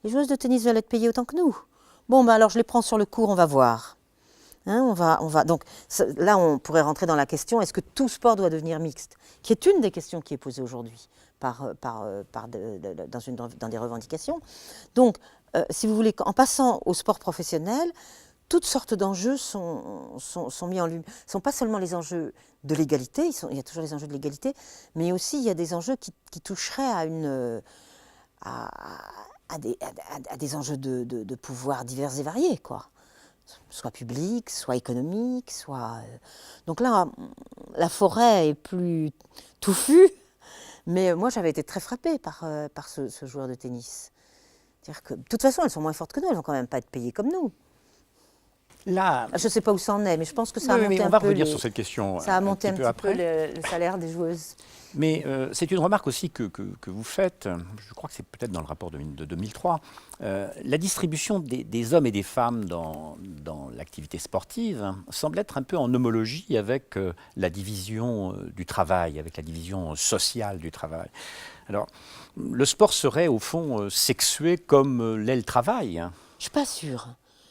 les joueuses de tennis veulent être payées autant que nous? Bon, ben alors je les prends sur le court, on va voir. » Hein, donc là, on pourrait rentrer dans la question, est-ce que tout sport doit devenir mixte? Qui est une des questions qui est posée aujourd'hui dans des revendications. Donc, si vous voulez, en passant au sport professionnel, toutes sortes d'enjeux sont mis en lumière. Ce ne sont pas seulement les enjeux de l'égalité, il y a toujours les enjeux de l'égalité, mais aussi il y a des enjeux qui toucheraient à des enjeux de pouvoir divers et variés, quoi. Soit public, soit économique, soit... Donc là, la forêt est plus touffue, mais moi j'avais été très frappée par ce joueur de tennis. C'est-à-dire que, de toute façon, elles sont moins fortes que nous, elles ne vont quand même pas être payées comme nous. Là, je ne sais pas où ça en est, mais je pense que ça a oui, monté mais un on va peu revenir sur cette question ça a monté un petit peu après. le salaire des joueuses. Mais c'est une remarque aussi que vous faites, je crois que c'est peut-être dans le rapport de 2003, la distribution des hommes et des femmes dans l'activité sportive semble être un peu en homologie avec la division du travail, avec la division sociale du travail. Alors, le sport serait au fond sexué comme l'est le travail. Je ne suis pas sûre.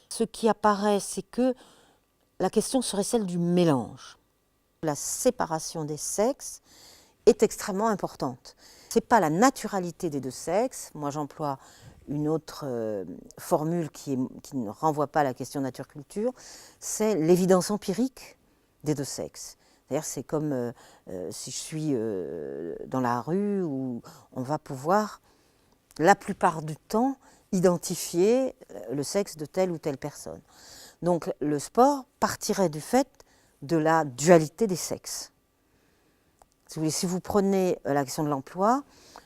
Ce qui apparaît, c'est que la question serait celle du mélange. La séparation des sexes est extrêmement importante. Ce n'est pas la naturalité des deux sexes. Moi, j'emploie une autre formule qui ne renvoie pas à la question nature-culture, c'est l'évidence empirique des deux sexes. C'est-à-dire, c'est comme si je suis dans la rue où on va pouvoir, la plupart du temps, identifier le sexe de telle ou telle personne. Donc le sport partirait du fait de la dualité des sexes. Si vous prenez la question de l'emploi,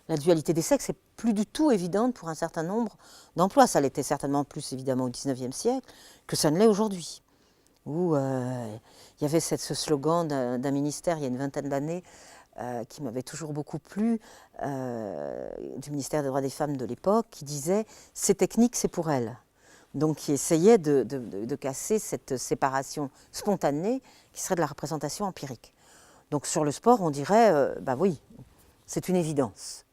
la dualité des sexes n'est plus du tout évidente pour un certain nombre d'emplois. Ça l'était certainement plus évidemment au XIXe siècle que ça ne l'est aujourd'hui. Où il y avait ce slogan d'un ministère il y a une vingtaine d'années qui m'avait toujours beaucoup plu, du ministère des droits des femmes de l'époque, qui disait « c'est technique, c'est pour elles ». Donc qui essayait de casser cette séparation spontanée qui serait de la représentation empirique. Donc sur le sport, on dirait, bah oui, c'est une évidence.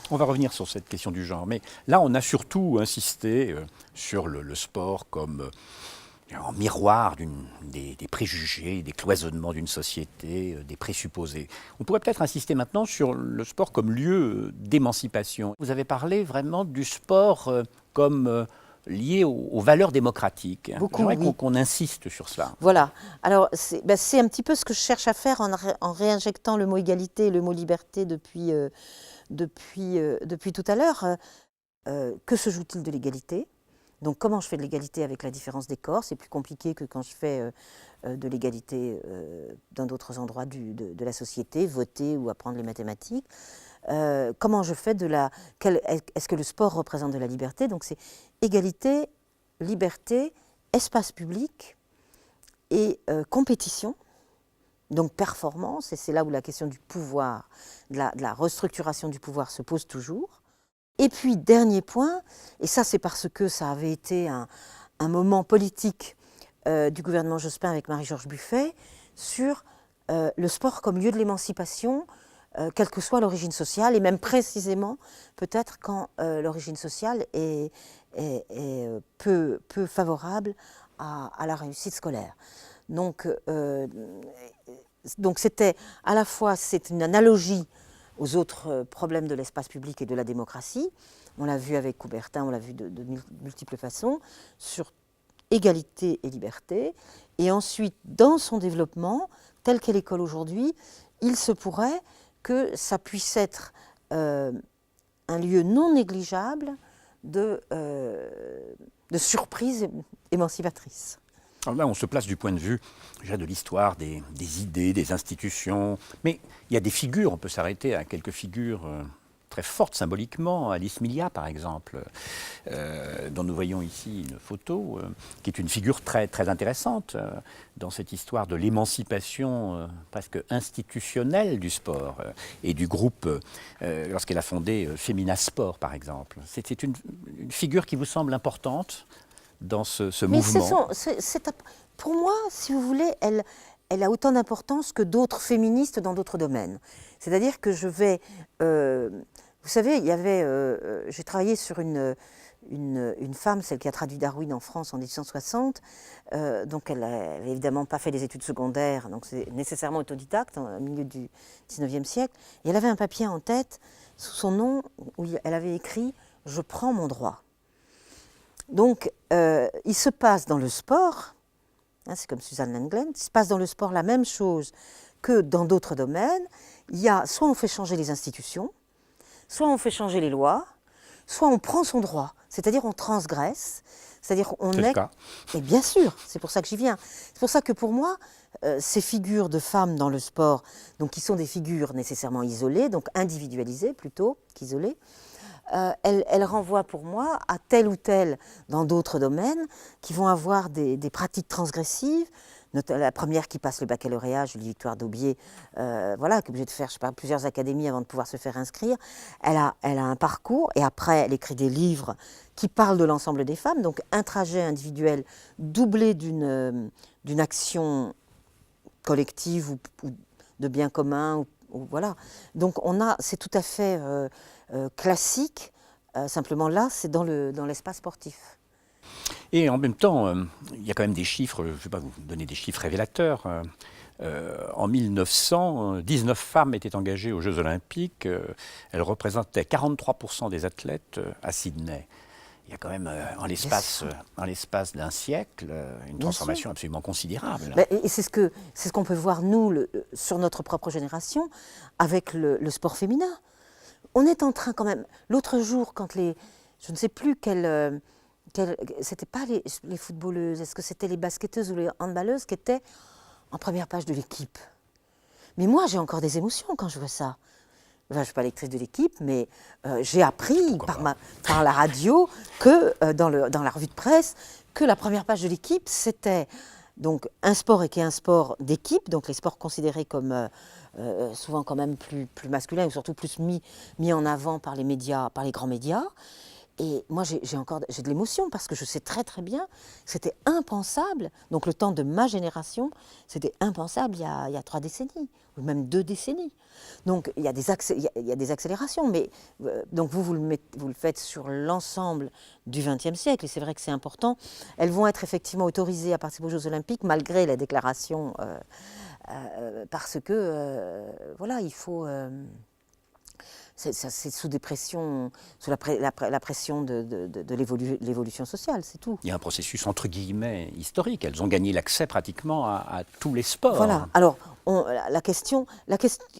On va revenir sur cette question du genre, mais là on a surtout insisté sur le sport comme en miroir des préjugés, des cloisonnements d'une société, des présupposés. On pourrait peut-être insister maintenant sur le sport comme lieu d'émancipation. Vous avez parlé vraiment du sport comme lié aux valeurs démocratiques. J'aimerais qu'on insiste sur cela. Voilà. Alors, c'est un petit peu ce que je cherche à faire en réinjectant le mot égalité et le mot liberté depuis tout à l'heure. Que se joue-t-il de l'égalité ? Donc comment je fais de l'égalité avec la différence des corps? C'est plus compliqué que quand je fais de l'égalité dans d'autres endroits de la société, voter ou apprendre les mathématiques. Comment je fais est-ce que le sport représente de la liberté? Donc c'est égalité, liberté, espace public et compétition, donc performance, et c'est là où la question du pouvoir, de la restructuration du pouvoir se pose toujours. Et puis, dernier point, et ça c'est parce que ça avait été un moment politique du gouvernement Jospin avec Marie-Georges Buffet, sur le sport comme lieu de l'émancipation, quelle que soit l'origine sociale, et même précisément peut-être quand l'origine sociale est peu favorable à la réussite scolaire. Donc c'était à la fois, c'est une analogie aux autres problèmes de l'espace public et de la démocratie. On l'a vu avec Coubertin, on l'a vu de multiples façons, sur égalité et liberté. Et ensuite, dans son développement, tel qu'est l'école aujourd'hui, il se pourrait que ça puisse être un lieu non négligeable de surprise émancipatrice. Alors là, on se place du point de vue déjà de l'histoire, des idées, des institutions. Mais il y a des figures, on peut s'arrêter à quelques figures très fortes symboliquement. Alice Milia, par exemple, dont nous voyons ici une photo, qui est une figure très, très intéressante dans cette histoire de l'émancipation presque institutionnelle du sport et du groupe lorsqu'elle a fondé Femina Sport, par exemple. C'est une figure qui vous semble importante dans ce Mais mouvement. pour moi, si vous voulez, elle a autant d'importance que d'autres féministes dans d'autres domaines. C'est-à-dire que je vais... vous savez, j'ai travaillé sur une femme, celle qui a traduit Darwin en France en 1860. Donc elle n'avait évidemment pas fait les études secondaires, donc c'est nécessairement autodidacte au milieu du 19e siècle. Et elle avait un papier en tête sous son nom où elle avait écrit « Je prends mon droit ». Donc il se passe dans le sport, hein, c'est comme Suzanne Lenglen, il se passe dans le sport la même chose que dans d'autres domaines. Il y a soit on fait changer les institutions, soit on fait changer les lois, soit on prend son droit, c'est-à-dire on transgresse, c'est-à-dire on C'est le cas. Et bien sûr, c'est pour ça que j'y viens. C'est pour ça que pour moi, ces figures de femmes dans le sport, donc qui sont des figures nécessairement isolées, donc individualisées plutôt qu'isolées, elles renvoient pour moi à tel ou tel dans d'autres domaines qui vont avoir des pratiques transgressives. La première qui passe le baccalauréat, Julie Victoire d'Aubier, voilà, qui est obligée de faire, je sais pas, plusieurs académies avant de pouvoir se faire inscrire. Elle a un parcours et après elle écrit des livres qui parlent de l'ensemble des femmes, donc un trajet individuel doublé d'une action collective ou de bien commun, voilà. Donc c'est tout à fait classique, simplement là, c'est dans l'espace sportif. Et en même temps, il y a quand même des chiffres, je ne vais pas vous donner des chiffres révélateurs. En 1900, 19 femmes étaient engagées aux Jeux Olympiques. Elles représentaient 43% des athlètes à Sydney. Il y a quand même, en l'espace d'un siècle, une transformation absolument considérable. Et c'est ce qu'on peut voir, nous, sur notre propre génération, avec le sport féminin. On est en train quand même, l'autre jour, je ne sais plus c'était pas les footballeuses, est-ce que c'était les basketteuses ou les handballeuses qui étaient en première page de l'équipe. Mais moi, j'ai encore des émotions quand je vois ça. Enfin, je ne suis pas lectrice de l'équipe, mais j'ai appris par la radio que, dans la revue de presse, que la première page de l'équipe, c'était donc un sport et qui est un sport d'équipe, donc les sports considérés comme souvent quand même plus masculins, ou surtout plus mis en avant par les médias, par les grands médias. Et moi, j'ai de l'émotion parce que je sais très très bien que c'était impensable. Donc le temps de ma génération, c'était impensable il y a 3 décennies, ou même 2 décennies. Donc il y a des accélérations, mais donc vous le faites sur l'ensemble du XXe siècle, et c'est vrai que c'est important. Elles vont être effectivement autorisées à participer aux Jeux Olympiques, malgré la déclaration, parce que, voilà, il faut... c'est sous des pressions, sous la pression de l'évolution sociale, c'est tout. Il y a un processus entre guillemets historique. Elles ont gagné l'accès pratiquement à tous les sports. Voilà. Alors, la question,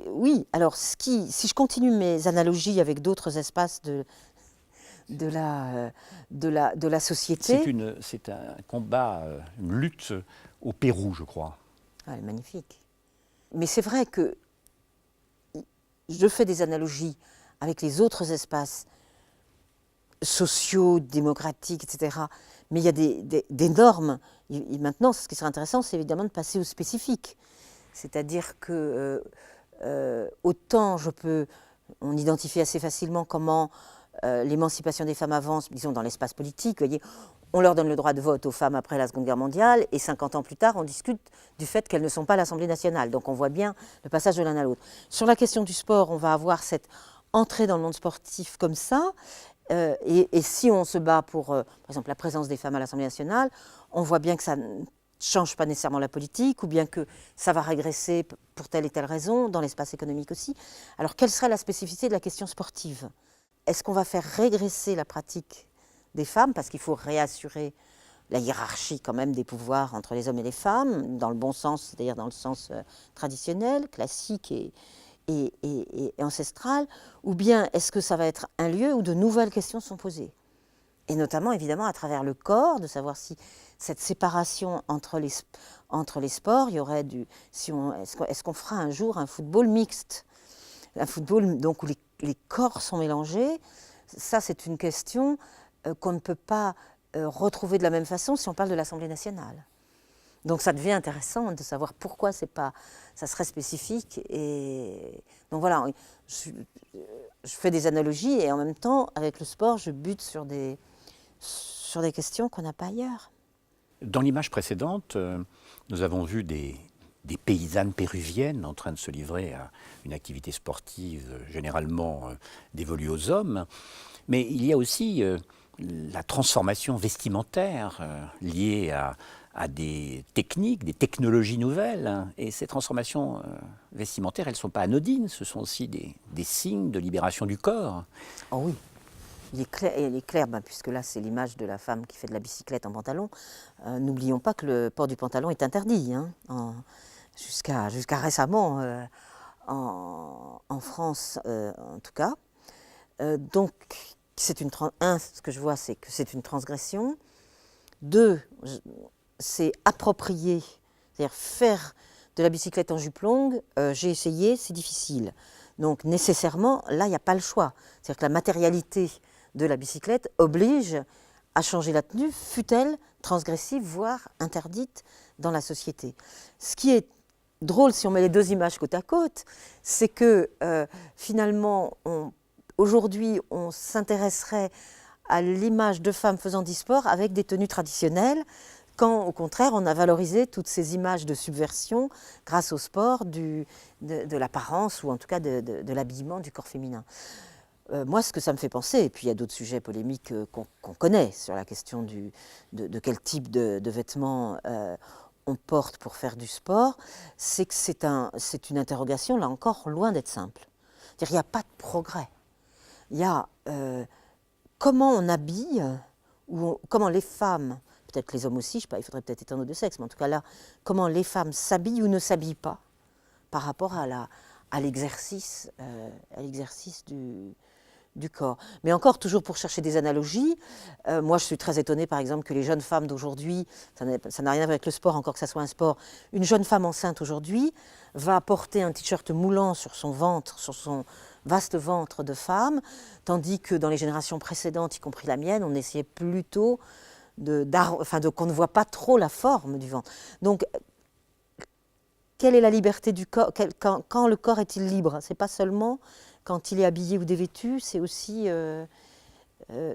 oui. Alors, si je continue mes analogies avec d'autres espaces de la société. C'est un combat, une lutte au Pérou, je crois. Ah, elle est magnifique. Mais c'est vrai que je fais des analogies avec les autres espaces sociaux, démocratiques, etc. Mais il y a des normes. Et maintenant, ce qui serait intéressant, c'est évidemment de passer au spécifique. C'est-à-dire que autant on identifie assez facilement comment l'émancipation des femmes avance, disons, dans l'espace politique. Vous voyez, on leur donne le droit de vote aux femmes après la Seconde Guerre mondiale, et 50 ans plus tard, on discute du fait qu'elles ne sont pas à l'Assemblée nationale. Donc on voit bien le passage de l'un à l'autre. Sur la question du sport, on va avoir cette entrée dans le monde sportif comme ça, et si on se bat pour, par exemple, la présence des femmes à l'Assemblée nationale, on voit bien que ça ne change pas nécessairement la politique, ou bien que ça va régresser pour telle et telle raison, dans l'espace économique aussi. Alors quelle serait la spécificité de la question sportive ? Est-ce qu'on va faire régresser la pratique des femmes, parce qu'il faut réassurer la hiérarchie quand même des pouvoirs entre les hommes et les femmes, dans le bon sens, c'est-à-dire dans le sens traditionnel, classique et ancestral, ou bien est-ce que ça va être un lieu où de nouvelles questions sont posées ? Et notamment, évidemment, à travers le corps, de savoir si cette séparation entre les sports, il y aurait est-ce qu'on fera un jour un football mixte ? Un football donc, où les corps sont mélangés, ça c'est une question qu'on ne peut pas retrouver de la même façon si on parle de l'Assemblée nationale. Donc ça devient intéressant de savoir pourquoi ça serait spécifique. Et donc voilà, je fais des analogies et en même temps, avec le sport, je bute sur sur des questions qu'on n'a pas ailleurs. Dans l'image précédente, nous avons vu des paysannes péruviennes en train de se livrer à une activité sportive généralement dévolue aux hommes. Mais il y a aussi la transformation vestimentaire liée à des techniques, des technologies nouvelles. Hein. Et ces transformations vestimentaires, elles ne sont pas anodines, ce sont aussi des signes de libération du corps. Oh oui, il est clair puisque là c'est l'image de la femme qui fait de la bicyclette en pantalon. N'oublions pas que le port du pantalon est interdit, hein, jusqu'à récemment, en France en tout cas. Donc, ce que je vois, c'est que c'est une transgression. 2, c'est approprier, c'est-à-dire faire de la bicyclette en jupe longue. J'ai essayé, c'est difficile. Donc, nécessairement, là, il n'y a pas le choix. C'est-à-dire que la matérialité de la bicyclette oblige à changer la tenue, fût-elle transgressive, voire interdite dans la société. Ce qui est drôle, si on met les deux images côte à côte, c'est que finalement, aujourd'hui, on s'intéresserait à l'image de femmes faisant du sport avec des tenues traditionnelles, quand au contraire, on a valorisé toutes ces images de subversion grâce au sport, de l'apparence ou en tout cas de l'habillement du corps féminin. Moi, ce que ça me fait penser, et puis il y a d'autres sujets polémiques qu'on connaît sur la question de quel type de vêtements on porte pour faire du sport, c'est que c'est une interrogation, là encore, loin d'être simple. C'est-à-dire qu'il n'y a pas de progrès. Il y a comment on habille, comment les femmes, peut-être les hommes aussi, je sais pas, il faudrait peut-être étendre de sexe, mais en tout cas là, comment les femmes s'habillent ou ne s'habillent pas par rapport à l'exercice du corps. Mais encore, toujours pour chercher des analogies, moi je suis très étonnée par exemple que les jeunes femmes d'aujourd'hui, ça n'a rien à voir avec le sport, encore que ça soit un sport, une jeune femme enceinte aujourd'hui va porter un t-shirt moulant sur son ventre, sur son vaste ventre de femme, tandis que dans les générations précédentes, y compris la mienne, on essayait plutôt qu'on ne voit pas trop la forme du ventre. Donc, quelle est la liberté du corps? Quand le corps est-il libre? C'est pas seulement quand il est habillé ou dévêtu, c'est aussi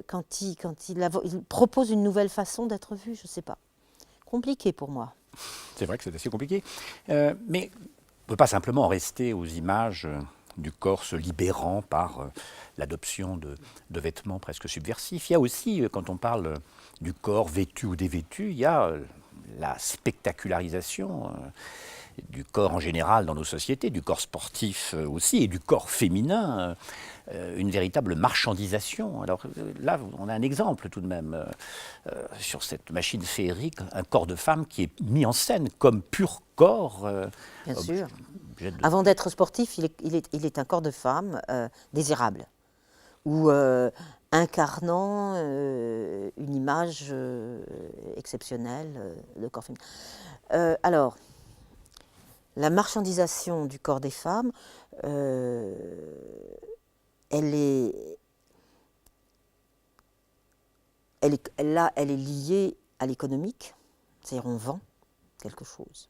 quand il propose une nouvelle façon d'être vu, je ne sais pas. Compliqué pour moi. C'est vrai que c'est assez compliqué. Mais on ne peut pas simplement en rester aux images du corps se libérant par l'adoption de vêtements presque subversifs. Il y a aussi, quand on parle du corps vêtu ou dévêtu, il y a la spectacularisation du corps en général dans nos sociétés, du corps sportif aussi, et du corps féminin, une véritable marchandisation. Alors là, on a un exemple tout de même, sur cette machine féerique, un corps de femme qui est mis en scène comme pur corps. Bien sûr. Avant d'être sportif, il est un corps de femme désirable, ou incarnant une image exceptionnelle de corps féminin. Alors, la marchandisation du corps des femmes, elle est liée à l'économique, c'est-à-dire on vend quelque chose.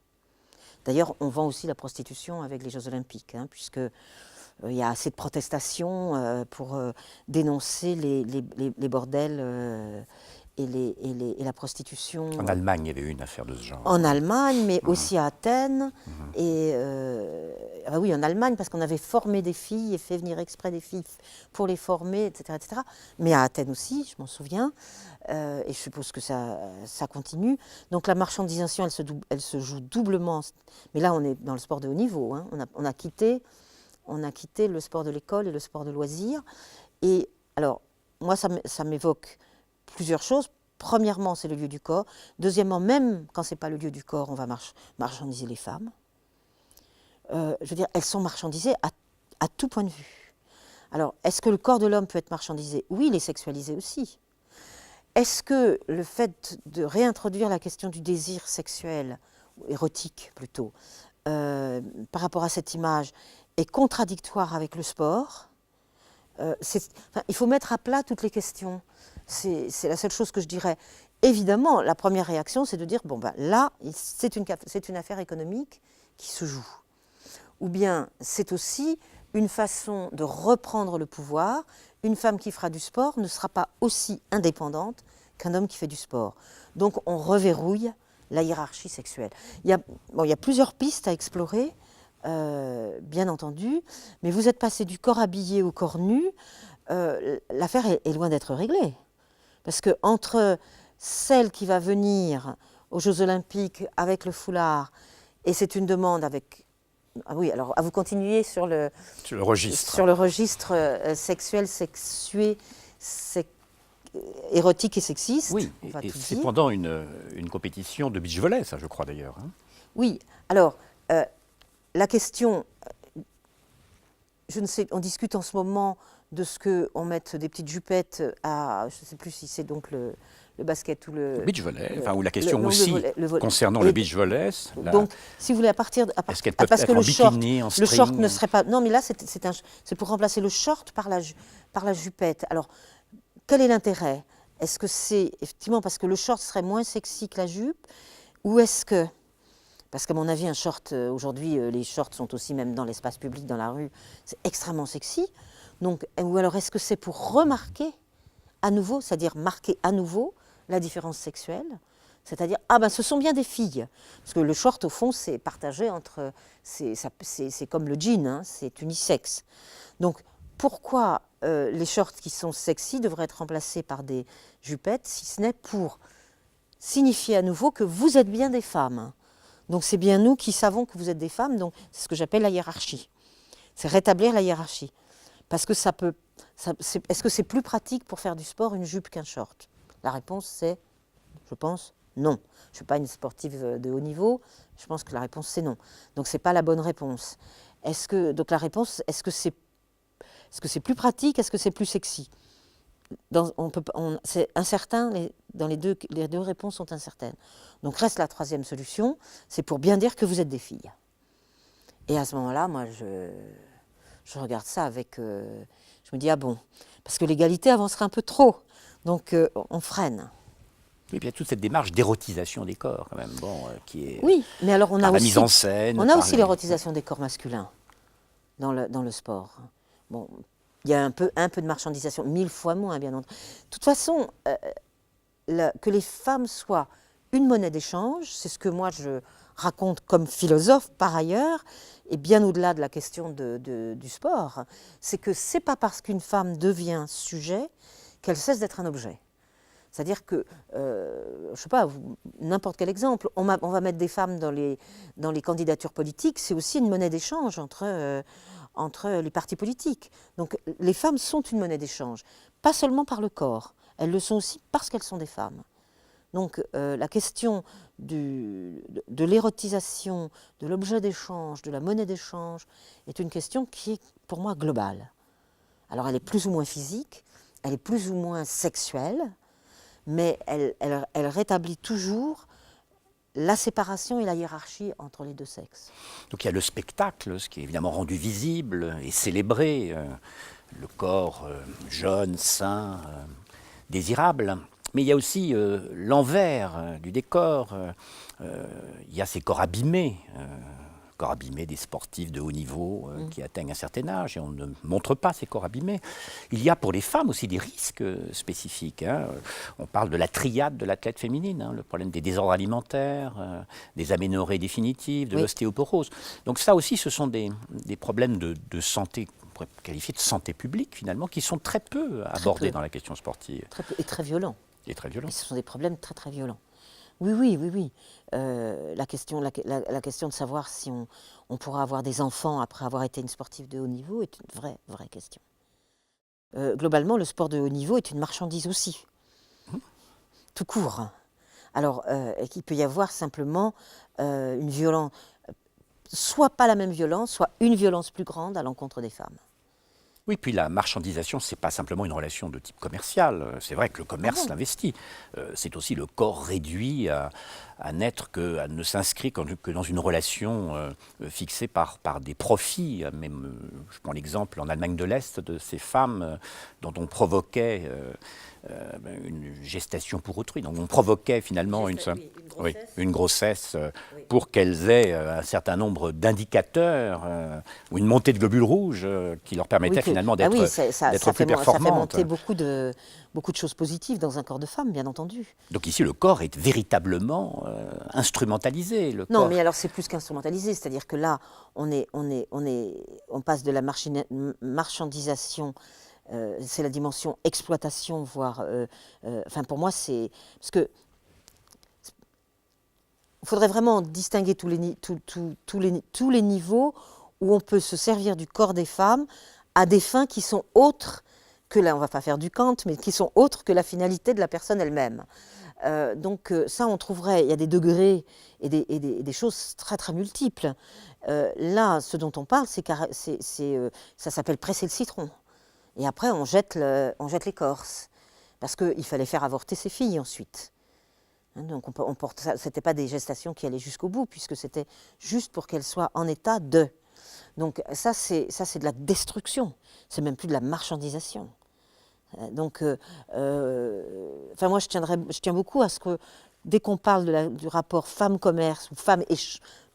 D'ailleurs, on vend aussi la prostitution avec les Jeux Olympiques, hein, puisque il y a assez de protestations pour dénoncer les bordels et la prostitution. En Allemagne, il y avait eu une affaire de ce genre. En Allemagne, mais aussi à Athènes. Et oui, en Allemagne, parce qu'on avait formé des filles et fait venir exprès des filles pour les former, etc., etc. Mais à Athènes aussi, je m'en souviens. Et je suppose que ça continue. Donc la marchandisation, elle se joue doublement. Mais là, on est dans le sport de haut niveau. Hein. On a quitté le sport de l'école et le sport de loisirs. Et alors, moi, ça m'évoque plusieurs choses. Premièrement, c'est le lieu du corps. Deuxièmement, même quand ce n'est pas le lieu du corps, on va marchandiser les femmes. Je veux dire, elles sont marchandisées à tout point de vue. Alors, est-ce que le corps de l'homme peut être marchandisé? Oui, il est sexualisé aussi. Est-ce que le fait de réintroduire la question du désir sexuel, érotique plutôt, par rapport à cette image, est contradictoire avec le sport? Il faut mettre à plat toutes les questions. C'est la seule chose que je dirais. Évidemment, la première réaction, c'est de dire, bon ben là, c'est une affaire économique qui se joue. Ou bien, c'est aussi une façon de reprendre le pouvoir. Une femme qui fera du sport ne sera pas aussi indépendante qu'un homme qui fait du sport. Donc on reverrouille la hiérarchie sexuelle. Il y a plusieurs pistes à explorer, bien entendu, mais vous êtes passé du corps habillé au corps nu, l'affaire est loin d'être réglée. Parce que entre celle qui va venir aux Jeux Olympiques avec le foulard, et c'est une demande avec... Ah oui, alors vous continuez sur le registre sexuel, sexué, érotique et sexiste. Oui, et c'est pendant une compétition de beach volley, ça je crois d'ailleurs. Hein. Oui, alors la question, je ne sais, on discute en ce moment de ce qu'on mette des petites jupettes à, je ne sais plus si c'est donc le basket ou le beach volley, ou la question aussi concernant le beach volley. Donc, si vous voulez, est-ce qu'elle peut être en bikini, en string? Le short ne serait pas... Non, mais là, c'est pour remplacer le short par la jupette. Alors, quel est l'intérêt? Est-ce que c'est effectivement parce que le short serait moins sexy que la jupe? Ou est-ce que... Parce qu'à mon avis, un short, aujourd'hui, les shorts sont aussi, même dans l'espace public, dans la rue, c'est extrêmement sexy. Donc, ou alors, est-ce que c'est pour remarquer à nouveau, c'est-à-dire marquer à nouveau la différence sexuelle, c'est-à-dire, ah ben ce sont bien des filles, parce que le short au fond c'est partagé entre, c'est comme le jean, hein, c'est unisexe. Donc pourquoi les shorts qui sont sexy devraient être remplacés par des jupettes, si ce n'est pour signifier à nouveau que vous êtes bien des femmes. Donc c'est bien nous qui savons que vous êtes des femmes, donc c'est ce que j'appelle la hiérarchie. C'est rétablir la hiérarchie. Parce que est-ce que c'est plus pratique pour faire du sport une jupe qu'un short? La réponse c'est, je pense, non. Je ne suis pas une sportive de haut niveau, je pense que la réponse c'est non. Donc ce n'est pas la bonne réponse. Donc la réponse, est-ce que c'est plus pratique, est-ce que c'est plus sexy? C'est incertain, les deux réponses sont incertaines. Donc reste la troisième solution, c'est pour bien dire que vous êtes des filles. Et à ce moment-là, moi je regarde ça avec... je me dis, ah bon, parce que l'égalité avancerait un peu trop. Donc on freine. Oui, bien toute cette démarche d'érotisation des corps, quand même, qui est... Oui, mais alors on a la aussi... mise en scène... On a aussi l'érotisation des corps masculins dans le sport. Bon, il y a un peu de marchandisation, 1000 fois moins, bien entendu. De toute façon, que les femmes soient une monnaie d'échange, c'est ce que moi je raconte comme philosophe par ailleurs, et bien au-delà de la question du sport, c'est que c'est pas parce qu'une femme devient sujet qu'elle cesse d'être un objet. C'est-à-dire que, je ne sais pas, n'importe quel exemple, on va mettre des femmes dans les candidatures politiques, c'est aussi une monnaie d'échange entre les partis politiques. Donc les femmes sont une monnaie d'échange, pas seulement par le corps, elles le sont aussi parce qu'elles sont des femmes. Donc la question de l'érotisation, de l'objet d'échange, de la monnaie d'échange, est une question qui est pour moi globale. Alors elle est plus ou moins physique, elle est plus ou moins sexuelle, mais elle rétablit toujours la séparation et la hiérarchie entre les deux sexes. Donc il y a le spectacle, ce qui est évidemment rendu visible et célébré, le corps jeune, sain, désirable. Mais il y a aussi l'envers du décor, il y a ces corps abîmés des sportifs de haut niveau qui atteignent un certain âge et on ne montre pas ces corps abîmés. Il y a pour les femmes aussi des risques spécifiques. Hein. On parle de la triade de l'athlète féminine, hein, le problème des désordres alimentaires, des aménorrhées définitives, de l'ostéoporose. Donc ça aussi, ce sont des problèmes de santé, on pourrait qualifier de santé publique finalement, qui sont très peu abordés dans la question sportive. Très peu, et très violents. Et très violents. Et ce sont des problèmes très très violents. Oui. La question de savoir si on pourra avoir des enfants après avoir été une sportive de haut niveau est une vraie question. Globalement, le sport de haut niveau est une marchandise aussi, tout court. Alors, il peut y avoir simplement une violence, soit pas la même violence, soit une violence plus grande à l'encontre des femmes. Oui, puis la marchandisation, ce n'est pas simplement une relation de type commercial. C'est vrai que le commerce l'investit. C'est aussi le corps réduit à n'être à ne s'inscrire que dans une relation fixée par des profits. Même, je prends l'exemple en Allemagne de l'Est de ces femmes dont on provoquait une gestation pour autrui. Donc on provoquait finalement une grossesse pour qu'elles aient un certain nombre d'indicateurs ou une montée de globules rouges qui leur permettait finalement bah d'être oui, d'être plus ça fait performante. monter beaucoup de choses positives dans un corps de femme, bien entendu. Donc ici, le corps est véritablement instrumentalisé. Le Non, corps. mais alors c'est plus qu'instrumentalisé, c'est-à-dire que là, on passe de la marchandisation, c'est la dimension exploitation, voire, enfin pour moi c'est, parce que il faudrait vraiment distinguer tous les niveaux où on peut se servir du corps des femmes à des fins qui sont autres que là, on ne va pas faire du Kant, mais qui sont autres que la finalité de la personne elle-même. Donc ça, on trouverait, il y a des degrés et des choses très très multiples. Là, ce dont on parle, ça s'appelle presser le citron. Et après, on jette l'écorce. Parce qu'il fallait faire avorter ses filles ensuite. Donc ce n'était pas des gestations qui allaient jusqu'au bout, puisque c'était juste pour qu'elles soient en état de. Donc ça, c'est de la destruction. C'est même plus de la marchandisation. Donc, enfin moi, je tiens beaucoup à ce que dès qu'on parle du rapport femme-commerce ou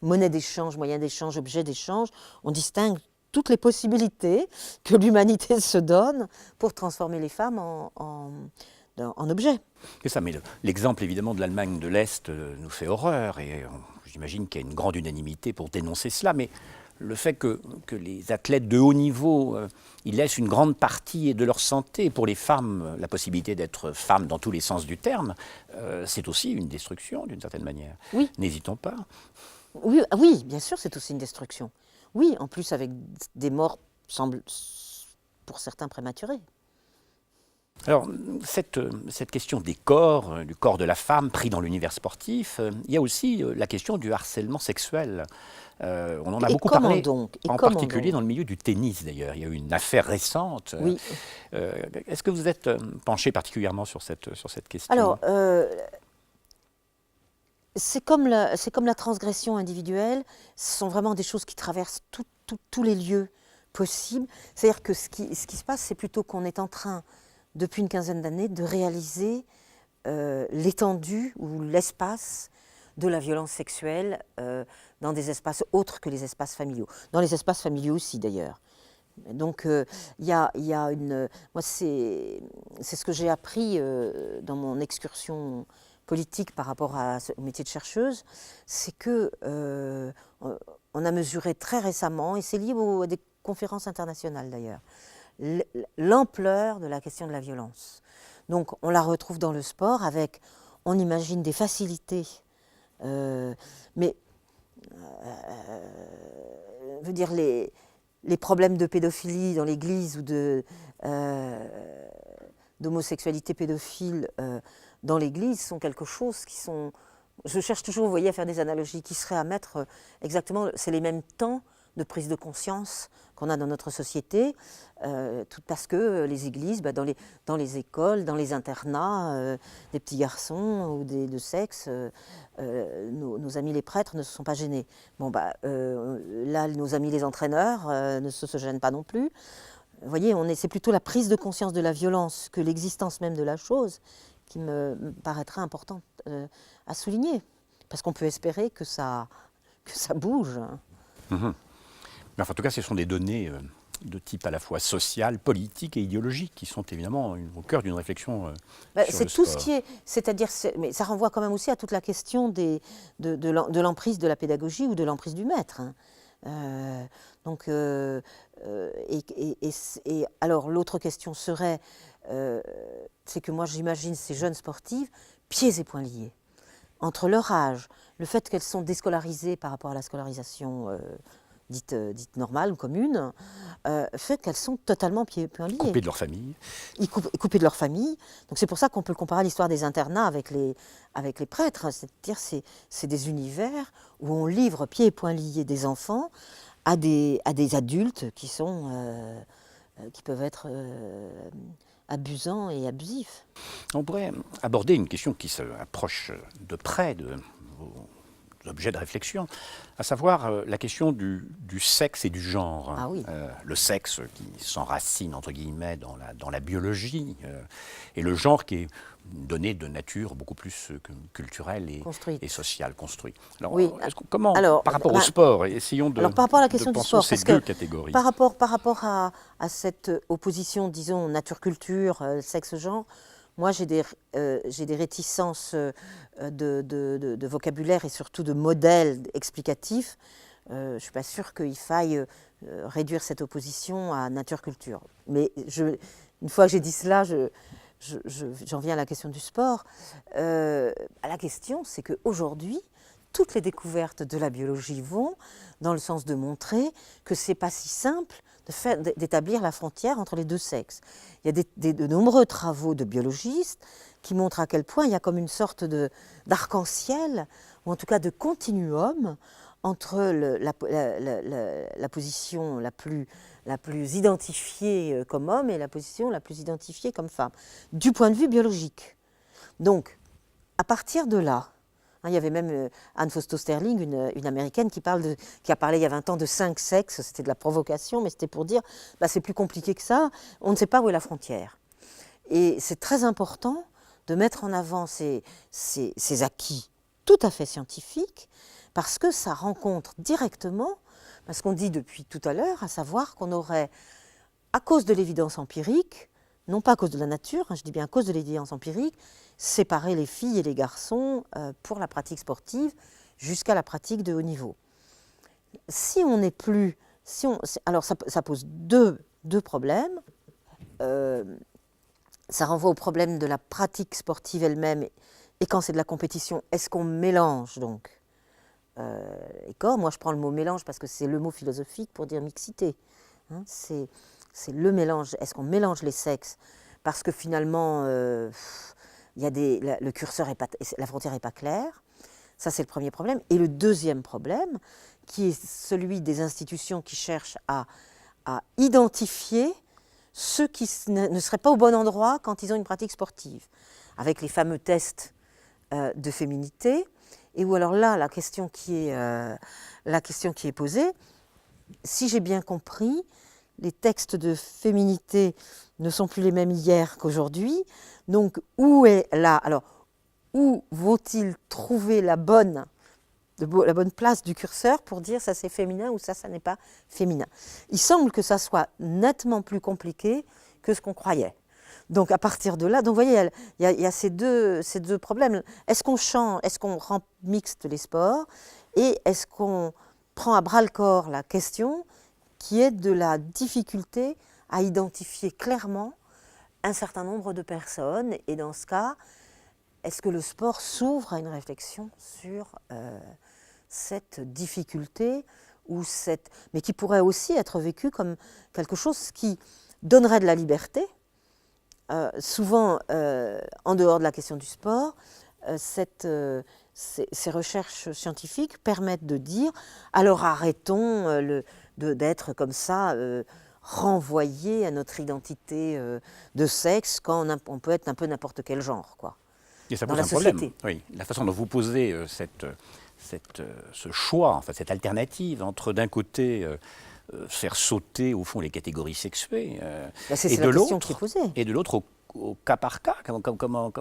monnaie d'échange, moyen d'échange, objet d'échange, on distingue toutes les possibilités que l'humanité se donne pour transformer les femmes en objets. C'est ça, mais l'exemple évidemment de l'Allemagne de l'Est nous fait horreur et j'imagine qu'il y a une grande unanimité pour dénoncer cela, mais le fait que les athlètes de haut niveau, ils laissent une grande partie de leur santé pour les femmes, la possibilité d'être femmes dans tous les sens du terme, c'est aussi une destruction d'une certaine manière. Oui. N'hésitons pas. Oui, oui, bien sûr, c'est aussi une destruction. Oui, en plus avec des morts, pour certains prématurées. Alors, cette question des corps, du corps de la femme pris dans l'univers sportif, il y a aussi la question du harcèlement sexuel. On en a beaucoup parlé, en particulier dans le milieu du tennis d'ailleurs. Il y a eu une affaire récente. Oui. Est-ce que vous êtes penché particulièrement sur cette question? Alors, c'est comme la transgression individuelle, ce sont vraiment des choses qui traversent tous les lieux possibles. C'est-à-dire que ce qui se passe, c'est plutôt qu'on est en train, depuis une quinzaine d'années, de réaliser l'étendue ou l'espace de la violence sexuelle dans des espaces autres que les espaces familiaux. Dans les espaces familiaux aussi, d'ailleurs. Donc, il y a une... Moi, c'est ce que j'ai appris dans mon excursion politique par rapport au métier de chercheuse, c'est que on a mesuré très récemment, et c'est lié à des conférences internationales d'ailleurs, l'ampleur de la question de la violence. Donc on la retrouve dans le sport avec, on imagine des facilités, mais je veux dire les problèmes de pédophilie dans l'Église ou d'homosexualité pédophile dans l'Église sont quelque chose qui sont... Je cherche toujours, vous voyez, à faire des analogies qui seraient à mettre exactement... C'est les mêmes temps de prise de conscience qu'on a dans notre société, tout parce que les églises, dans les écoles, dans les internats, des petits garçons ou de sexe, nos amis les prêtres ne se sont pas gênés. Bon, là, nos amis les entraîneurs ne se gênent pas non plus. Vous voyez, c'est plutôt la prise de conscience de la violence que l'existence même de la chose qui me paraîtrait importante à souligner. Parce qu'on peut espérer que ça bouge. Mmh. Mais enfin, en tout cas, ce sont des données de type à la fois social, politique et idéologique qui sont évidemment au cœur d'une réflexion sur c'est le tout sport. ce qui est... C'est-à-dire, mais ça renvoie quand même aussi à toute la question de l'emprise de la pédagogie ou de l'emprise du maître. Hein. Donc, alors, l'autre question serait, c'est que moi j'imagine ces jeunes sportives pieds et poings liés. Entre leur âge, le fait qu'elles sont déscolarisées par rapport à la scolarisation dite normale ou commune, fait qu'elles sont totalement pieds et poings liés. Coupées de leur famille. Coupées de leur famille. Donc c'est pour ça qu'on peut le comparer à l'histoire des internats avec les prêtres. C'est-à-dire c'est des univers où on livre pieds et poings liés des enfants à des adultes qui peuvent être abusants et abusifs. On pourrait aborder une question qui s'approche de près de vos objets de réflexion, à savoir la question du sexe et du genre. Ah oui. Le sexe qui s'enracine, entre guillemets, dans la biologie, et le genre qui est donné de nature beaucoup plus culturelle et sociale, construit. Alors, Oui. comment, Alors, par rapport au sport, essayons de, alors, par rapport à la question du sport, ces parce deux que catégories. par rapport à cette opposition, disons, nature-culture, sexe-genre, moi j'ai des réticences de vocabulaire et surtout de modèles explicatifs. Je ne suis pas sûre qu'il faille réduire cette opposition à nature-culture. Mais une fois que j'ai dit cela, j'en viens à la question du sport. À la question, c'est qu'aujourd'hui, toutes les découvertes de la biologie vont dans le sens de montrer que ce n'est pas si simple d'établir la frontière entre les deux sexes. Il y a de nombreux travaux de biologistes qui montrent à quel point il y a comme une sorte d'arc-en-ciel, ou en tout cas de continuum, entre la position la plus identifiée comme homme et la position la plus identifiée comme femme, du point de vue biologique. Donc, à partir de là, il y avait même Anne Fausto-Sterling, une américaine, qui a parlé il y a 20 ans de 5 sexes. C'était de la provocation, mais c'était pour dire c'est plus compliqué que ça, on ne sait pas où est la frontière. Et c'est très important de mettre en avant ces acquis tout à fait scientifiques, parce que ça rencontre directement ce qu'on dit depuis tout à l'heure, à savoir qu'on aurait, à cause de l'évidence empirique, non pas à cause de la nature, je dis bien à cause de l'évidence empirique, séparer les filles et les garçons pour la pratique sportive jusqu'à la pratique de haut niveau. Si on n'est plus... alors ça pose deux problèmes. Ça renvoie au problème de la pratique sportive elle-même, et quand c'est de la compétition, est-ce qu'on mélange donc les corps? Moi je prends le mot mélange parce que c'est le mot philosophique pour dire mixité. C'est le mélange. Est-ce qu'on mélange les sexes? Parce que finalement, le curseur la frontière n'est pas claire. Ça, c'est le premier problème. Et le deuxième problème, qui est celui des institutions qui cherchent à identifier ceux qui ne seraient pas au bon endroit quand ils ont une pratique sportive, avec les fameux tests de féminité, et où alors là, la question qui est posée, si j'ai bien compris, les textes de féminité ne sont plus les mêmes hier qu'aujourd'hui. Donc, où vont-ils trouver la bonne place du curseur pour dire ça c'est féminin ou ça n'est pas féminin? Il semble que ça soit nettement plus compliqué que ce qu'on croyait. Donc, à partir de là, donc, vous voyez, il y a ces deux problèmes. Est-ce qu'on rend mixte les sports, et est-ce qu'on prend à bras-le-corps la question qui est de la difficulté à identifier clairement un certain nombre de personnes, et dans ce cas, est-ce que le sport s'ouvre à une réflexion sur cette difficulté, mais qui pourrait aussi être vécue comme quelque chose qui donnerait de la liberté. Souvent, en dehors de la question du sport, ces recherches scientifiques permettent de dire alors arrêtons d'être comme ça renvoyés à notre identité de sexe quand on peut être un peu n'importe quel genre, quoi. Et ça dans pose la un problème. société. Oui, la façon dont vous posez ce choix, enfin cette alternative entre d'un côté faire sauter au fond les catégories sexuées C'est la question qui est posée. Et de l'autre au cas par cas. Comment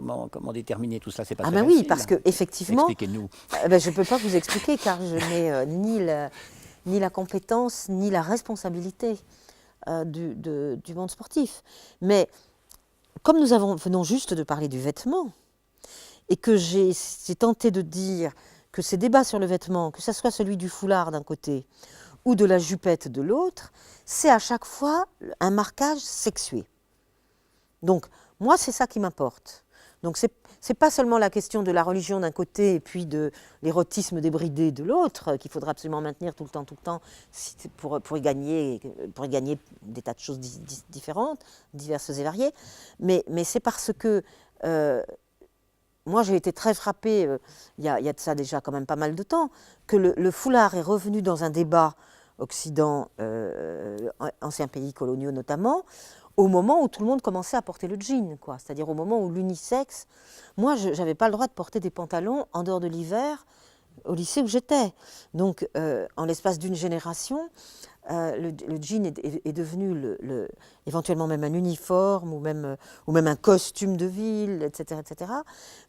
déterminer tout cela? C'est pas très oui, facile. parce que effectivement, expliquez-nous. Je ne peux pas vous expliquer car je n'ai ni la compétence ni la responsabilité du monde sportif. Mais comme nous venons juste de parler du vêtement, et que j'ai tenté de dire que ces débats sur le vêtement, que ce soit celui du foulard d'un côté ou de la jupette de l'autre, c'est à chaque fois un marquage sexué. Donc, moi, c'est ça qui m'importe. Donc, c'est pas seulement la question de la religion d'un côté et puis de l'érotisme débridé de l'autre, qu'il faudra absolument maintenir tout le temps, pour y gagner des tas de choses différentes, diverses et variées. Mais c'est parce que moi, j'ai été très frappée, il y a de ça déjà quand même pas mal de temps, que le foulard est revenu dans un débat Occident, anciens pays coloniaux notamment, au moment où tout le monde commençait à porter le jean, quoi. C'est-à-dire au moment où l'unisexe... Moi, je n'avais pas le droit de porter des pantalons en dehors de l'hiver au lycée où j'étais. Donc, en l'espace d'une génération, le jean est devenu éventuellement même un uniforme ou même un costume de ville, etc., etc.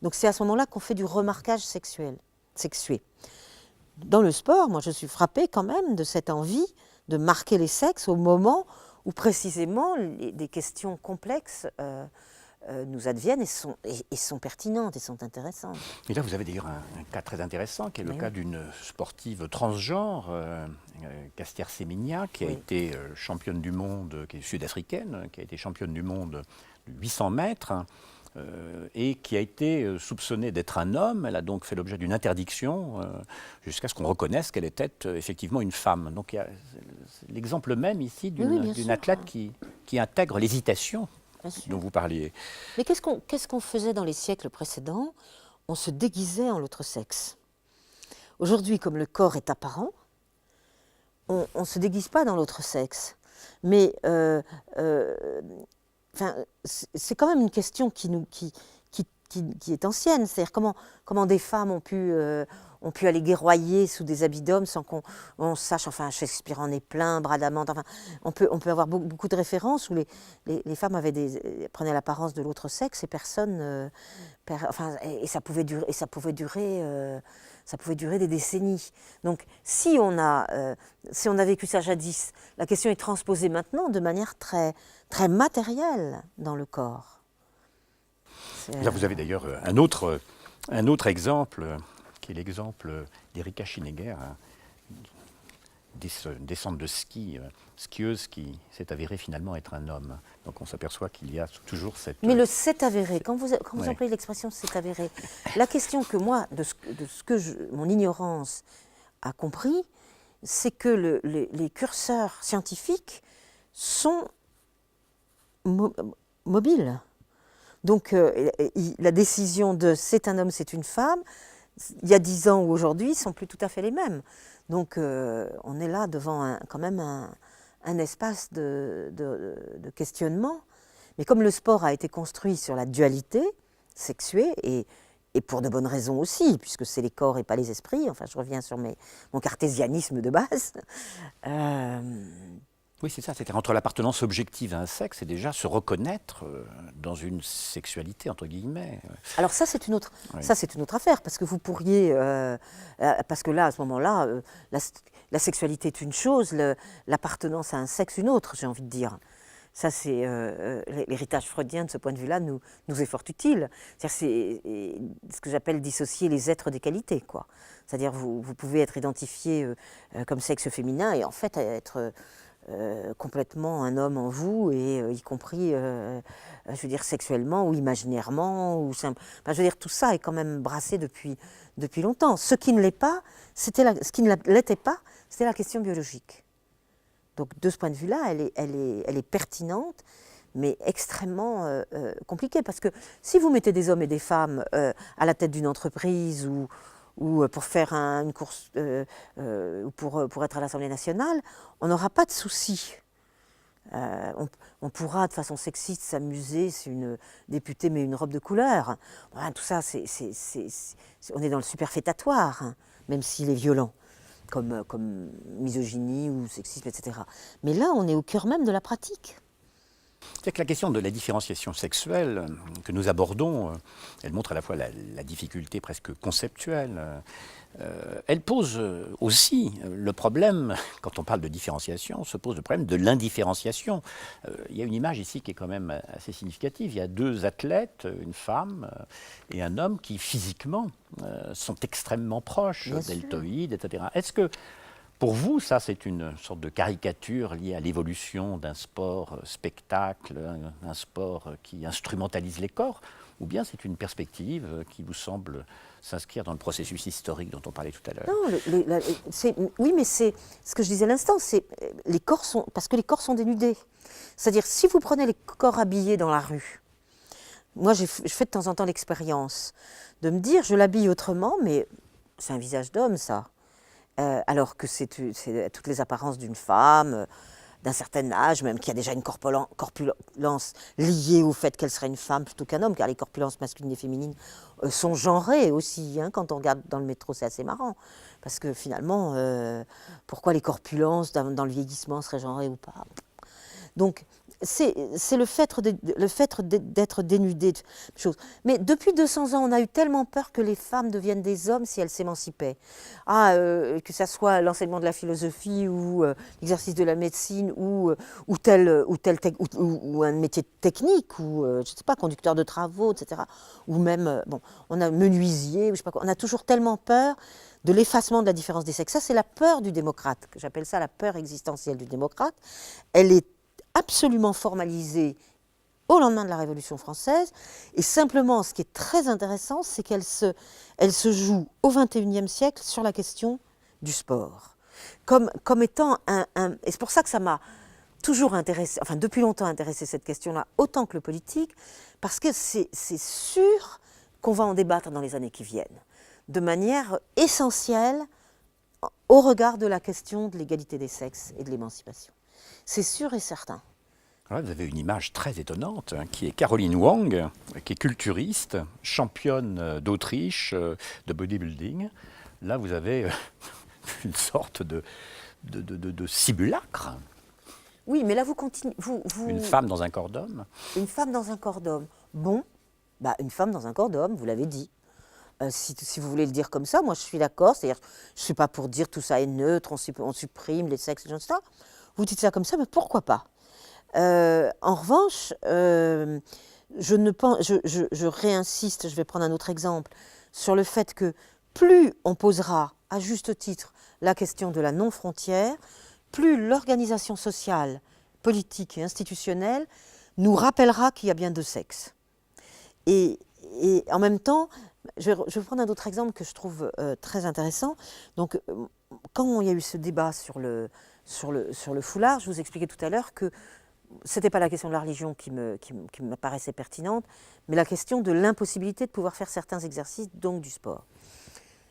Donc c'est à ce moment-là qu'on fait du remarquage sexué. Dans le sport, moi je suis frappée quand même de cette envie de marquer les sexes au moment où précisément des questions complexes nous adviennent et sont pertinentes et sont intéressantes. Et là, vous avez d'ailleurs un cas très intéressant, qui est le Oui. cas d'une sportive transgenre, Caster Semenya, qui a Oui. été championne du monde, qui est sud-africaine, qui a été championne du monde de 800 mètres, et qui a été soupçonnée d'être un homme. Elle a donc fait l'objet d'une interdiction jusqu'à ce qu'on reconnaisse qu'elle était effectivement une femme. Donc il y a l'exemple même ici d'une athlète qui intègre l'hésitation dont vous parliez. Mais qu'est-ce qu'on faisait dans les siècles précédents? On se déguisait en l'autre sexe. Aujourd'hui, comme le corps est apparent, on ne se déguise pas dans l'autre sexe. Mais c'est quand même une question qui est ancienne. C'est-à-dire comment des femmes ont pu aller guerroyer sous des habits d'hommes sans qu'on sache. Enfin, Shakespeare en est plein, Bradamante. Enfin, on peut avoir beaucoup de références où les femmes prenaient l'apparence de l'autre sexe et personne. Et ça pouvait durer des décennies. Donc, si on a vécu ça jadis, la question est transposée maintenant de manière très, très matérielle dans le corps. Là, vous avez d'ailleurs un autre exemple, qui est l'exemple d'Erika Schinegger, descente de ski, skieuse qui s'est avérée finalement être un homme. Donc on s'aperçoit qu'il y a toujours cette... Mais le c'est avéré, quand vous employez l'expression c'est avéré, la question que moi, de ce que mon ignorance a compris, c'est que les curseurs scientifiques sont mobiles. Donc la décision de c'est un homme, c'est une femme, il y a 10 ans ou aujourd'hui, ne sont plus tout à fait les mêmes. Donc on est là devant quand même un espace de questionnement. Mais comme le sport a été construit sur la dualité sexuée, et pour de bonnes raisons aussi, puisque c'est les corps et pas les esprits, enfin je reviens sur mon cartésianisme de base, Oui, c'est ça, c'est-à-dire entre l'appartenance objective à un sexe et déjà se reconnaître dans une sexualité, entre guillemets. Alors ça, c'est une autre affaire, parce que vous pourriez, parce que là, à ce moment-là, la sexualité est une chose, l'appartenance à un sexe une autre, j'ai envie de dire. Ça, c'est l'héritage freudien de ce point de vue-là nous est fort utile. C'est ce que j'appelle dissocier les êtres des qualités, quoi. C'est-à-dire vous pouvez être identifié comme sexe féminin et en fait être complètement un homme en vous, et y compris, je veux dire, sexuellement ou imaginairement. Enfin, je veux dire, tout ça est quand même brassé depuis longtemps. Ce qui ne l'est pas, ce qui ne l'était pas, c'était la question biologique. Donc, de ce point de vue-là, elle est pertinente, mais extrêmement compliquée. Parce que si vous mettez des hommes et des femmes à la tête d'une entreprise ou pour faire une course, ou pour être à l'Assemblée nationale, on n'aura pas de souci. On pourra de façon sexiste s'amuser si une députée met une robe de couleur. Voilà, tout ça, on est dans le superfétatoire, hein, même s'il est violent, comme misogynie ou sexisme, etc. Mais là, on est au cœur même de la pratique. C'est que la question de la différenciation sexuelle que nous abordons, elle montre à la fois la difficulté presque conceptuelle. Elle pose aussi le problème, quand on parle de différenciation, se pose le problème de l'indifférenciation. Il y a une image ici qui est quand même assez significative. Il y a deux athlètes, une femme et un homme, qui physiquement sont extrêmement proches, deltoïdes, etc. Est-ce que pour vous, ça, c'est une sorte de caricature liée à l'évolution d'un sport spectacle, un sport qui instrumentalise les corps, ou bien c'est une perspective qui vous semble s'inscrire dans le processus historique dont on parlait tout à l'heure? Non, oui, mais c'est ce que je disais à l'instant, parce que les corps sont dénudés. C'est-à-dire, si vous prenez les corps habillés dans la rue, moi, je fais de temps en temps l'expérience de me dire, je l'habille autrement, mais c'est un visage d'homme, ça. Alors que c'est toutes les apparences d'une femme, d'un certain âge, même qui a déjà une corpulence liée au fait qu'elle serait une femme plutôt qu'un homme, car les corpulences masculines et féminines sont genrées aussi. Hein, quand on regarde dans le métro, c'est assez marrant. Parce que finalement, pourquoi les corpulences dans le vieillissement seraient genrées ou pas? Donc, c'est le fait d'être dénudé de choses. Mais depuis 200 ans, on a eu tellement peur que les femmes deviennent des hommes si elles s'émancipaient. Que ça soit l'enseignement de la philosophie ou l'exercice de la médecine ou un métier technique ou je sais pas, conducteur de travaux, etc. Ou même, on a menuisier, je sais pas quoi. On a toujours tellement peur de l'effacement de la différence des sexes. Ça, c'est la peur du démocrate. J'appelle ça la peur existentielle du démocrate. Elle est absolument formalisée au lendemain de la Révolution française. Et simplement, ce qui est très intéressant, c'est qu'elle se joue au XXIe siècle sur la question du sport. Comme étant et c'est pour ça que ça m'a toujours intéressé, enfin depuis longtemps intéressé cette question-là, autant que le politique, parce que c'est sûr qu'on va en débattre dans les années qui viennent, de manière essentielle au regard de la question de l'égalité des sexes et de l'émancipation. C'est sûr et certain. Là, vous avez une image très étonnante, hein, qui est Caroline Wong, qui est culturiste, championne d'Autriche de bodybuilding. Là, vous avez une sorte de simulacre. Oui, mais là, vous continuez. Une femme dans un corps d'homme. Une femme dans un corps d'homme. Bon, une femme dans un corps d'homme, vous l'avez dit. Si vous voulez le dire comme ça, moi je suis d'accord. C'est-à-dire, je ne suis pas pour dire tout ça est neutre, on supprime les sexes, etc. Vous dites ça comme ça, mais pourquoi pas? En revanche, je réinsiste, je vais prendre un autre exemple, sur le fait que plus on posera, à juste titre, la question de la non-frontière, plus l'organisation sociale, politique et institutionnelle nous rappellera qu'il y a bien deux sexes. Et en même temps, je vais prendre un autre exemple que je trouve très intéressant. Donc, quand il y a eu ce débat sur le foulard, je vous expliquais tout à l'heure que ce n'était pas la question de la religion qui me paraissait pertinente, mais la question de l'impossibilité de pouvoir faire certains exercices, donc du sport.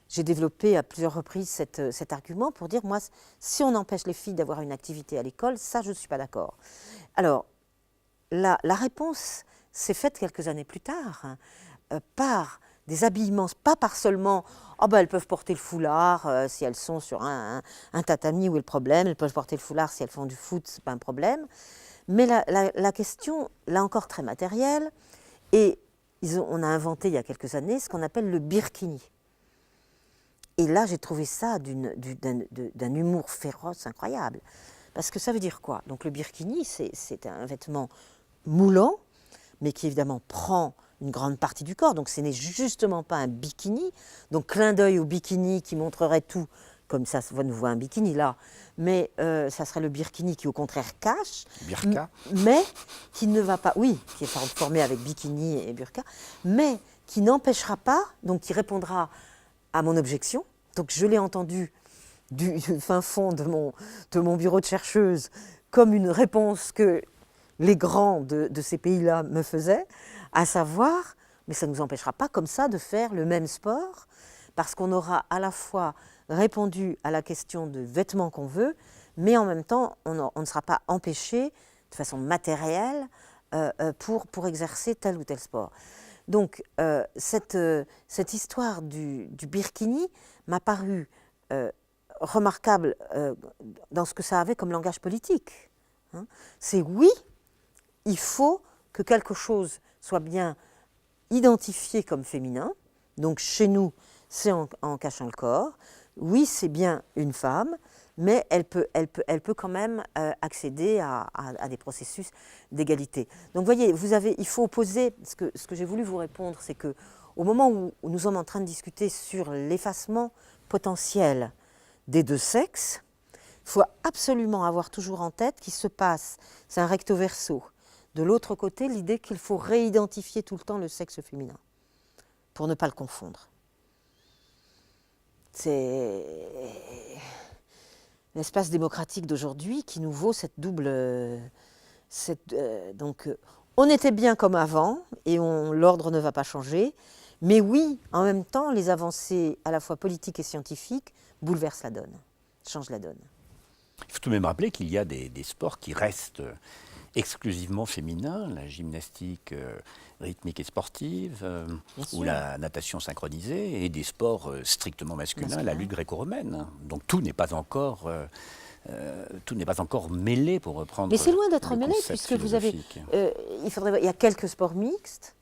J'ai développé à plusieurs reprises cet argument pour dire, moi, si on empêche les filles d'avoir une activité à l'école, ça, je ne suis pas d'accord. Alors, la réponse s'est faite quelques années plus tard, par des habillements, pas par seulement elles peuvent porter le foulard si elles sont sur un tatami, où est le problème, elles peuvent porter le foulard si elles font du foot, c'est pas un problème. Mais la question, là encore très matérielle, et on a inventé il y a quelques années ce qu'on appelle le birkini. Et là, j'ai trouvé ça d'un humour féroce incroyable. Parce que ça veut dire quoi? Donc le birkini, c'est un vêtement moulant, mais qui évidemment prend une grande partie du corps. Donc ce n'est justement pas un bikini. Donc clin d'œil au bikini qui montrerait tout, comme ça, on voit un bikini là. Mais ça serait le birkini qui au contraire cache. Burqa. Mais qui ne va pas, oui, qui est formé avec bikini et burqa, mais qui n'empêchera pas, donc qui répondra à mon objection. Donc je l'ai entendu du fin fond de mon bureau de chercheuse comme une réponse que les grands de ces pays-là me faisaient, à savoir, mais ça ne nous empêchera pas comme ça de faire le même sport, parce qu'on aura à la fois répondu à la question de vêtements qu'on veut, mais en même temps, on ne sera pas empêché de façon matérielle pour exercer tel ou tel sport. Donc, cette histoire du birkini m'a paru remarquable dans ce que ça avait comme langage politique. Hein. C'est oui, il faut que quelque chose soit bien identifié comme féminin. Donc, chez nous, c'est en cachant le corps. Oui, c'est bien une femme, mais elle peut quand même accéder à des processus d'égalité. Donc, vous voyez, il faut opposer. Ce que j'ai voulu vous répondre, c'est que au moment où nous sommes en train de discuter sur l'effacement potentiel des deux sexes, il faut absolument avoir toujours en tête qu'il se passe, c'est un recto verso. De l'autre côté, l'idée qu'il faut réidentifier tout le temps le sexe féminin, pour ne pas le confondre. C'est l'espace démocratique d'aujourd'hui qui nous vaut cette double... donc, on était bien comme avant, et l'ordre ne va pas changer, mais oui, en même temps, les avancées à la fois politiques et scientifiques bouleversent la donne, changent la donne. Il faut tout de même rappeler qu'il y a des sports qui restent exclusivement féminins, la gymnastique rythmique et sportive, Bien ou sûr. la natation synchronisée, et des sports strictement masculins, la lutte gréco-romaine. Donc tout n'est pas encore mêlé, pour reprendre Mais c'est loin d'être le mêlé, concept puisque vous avez, philosophique. il y a quelques sports mixtes,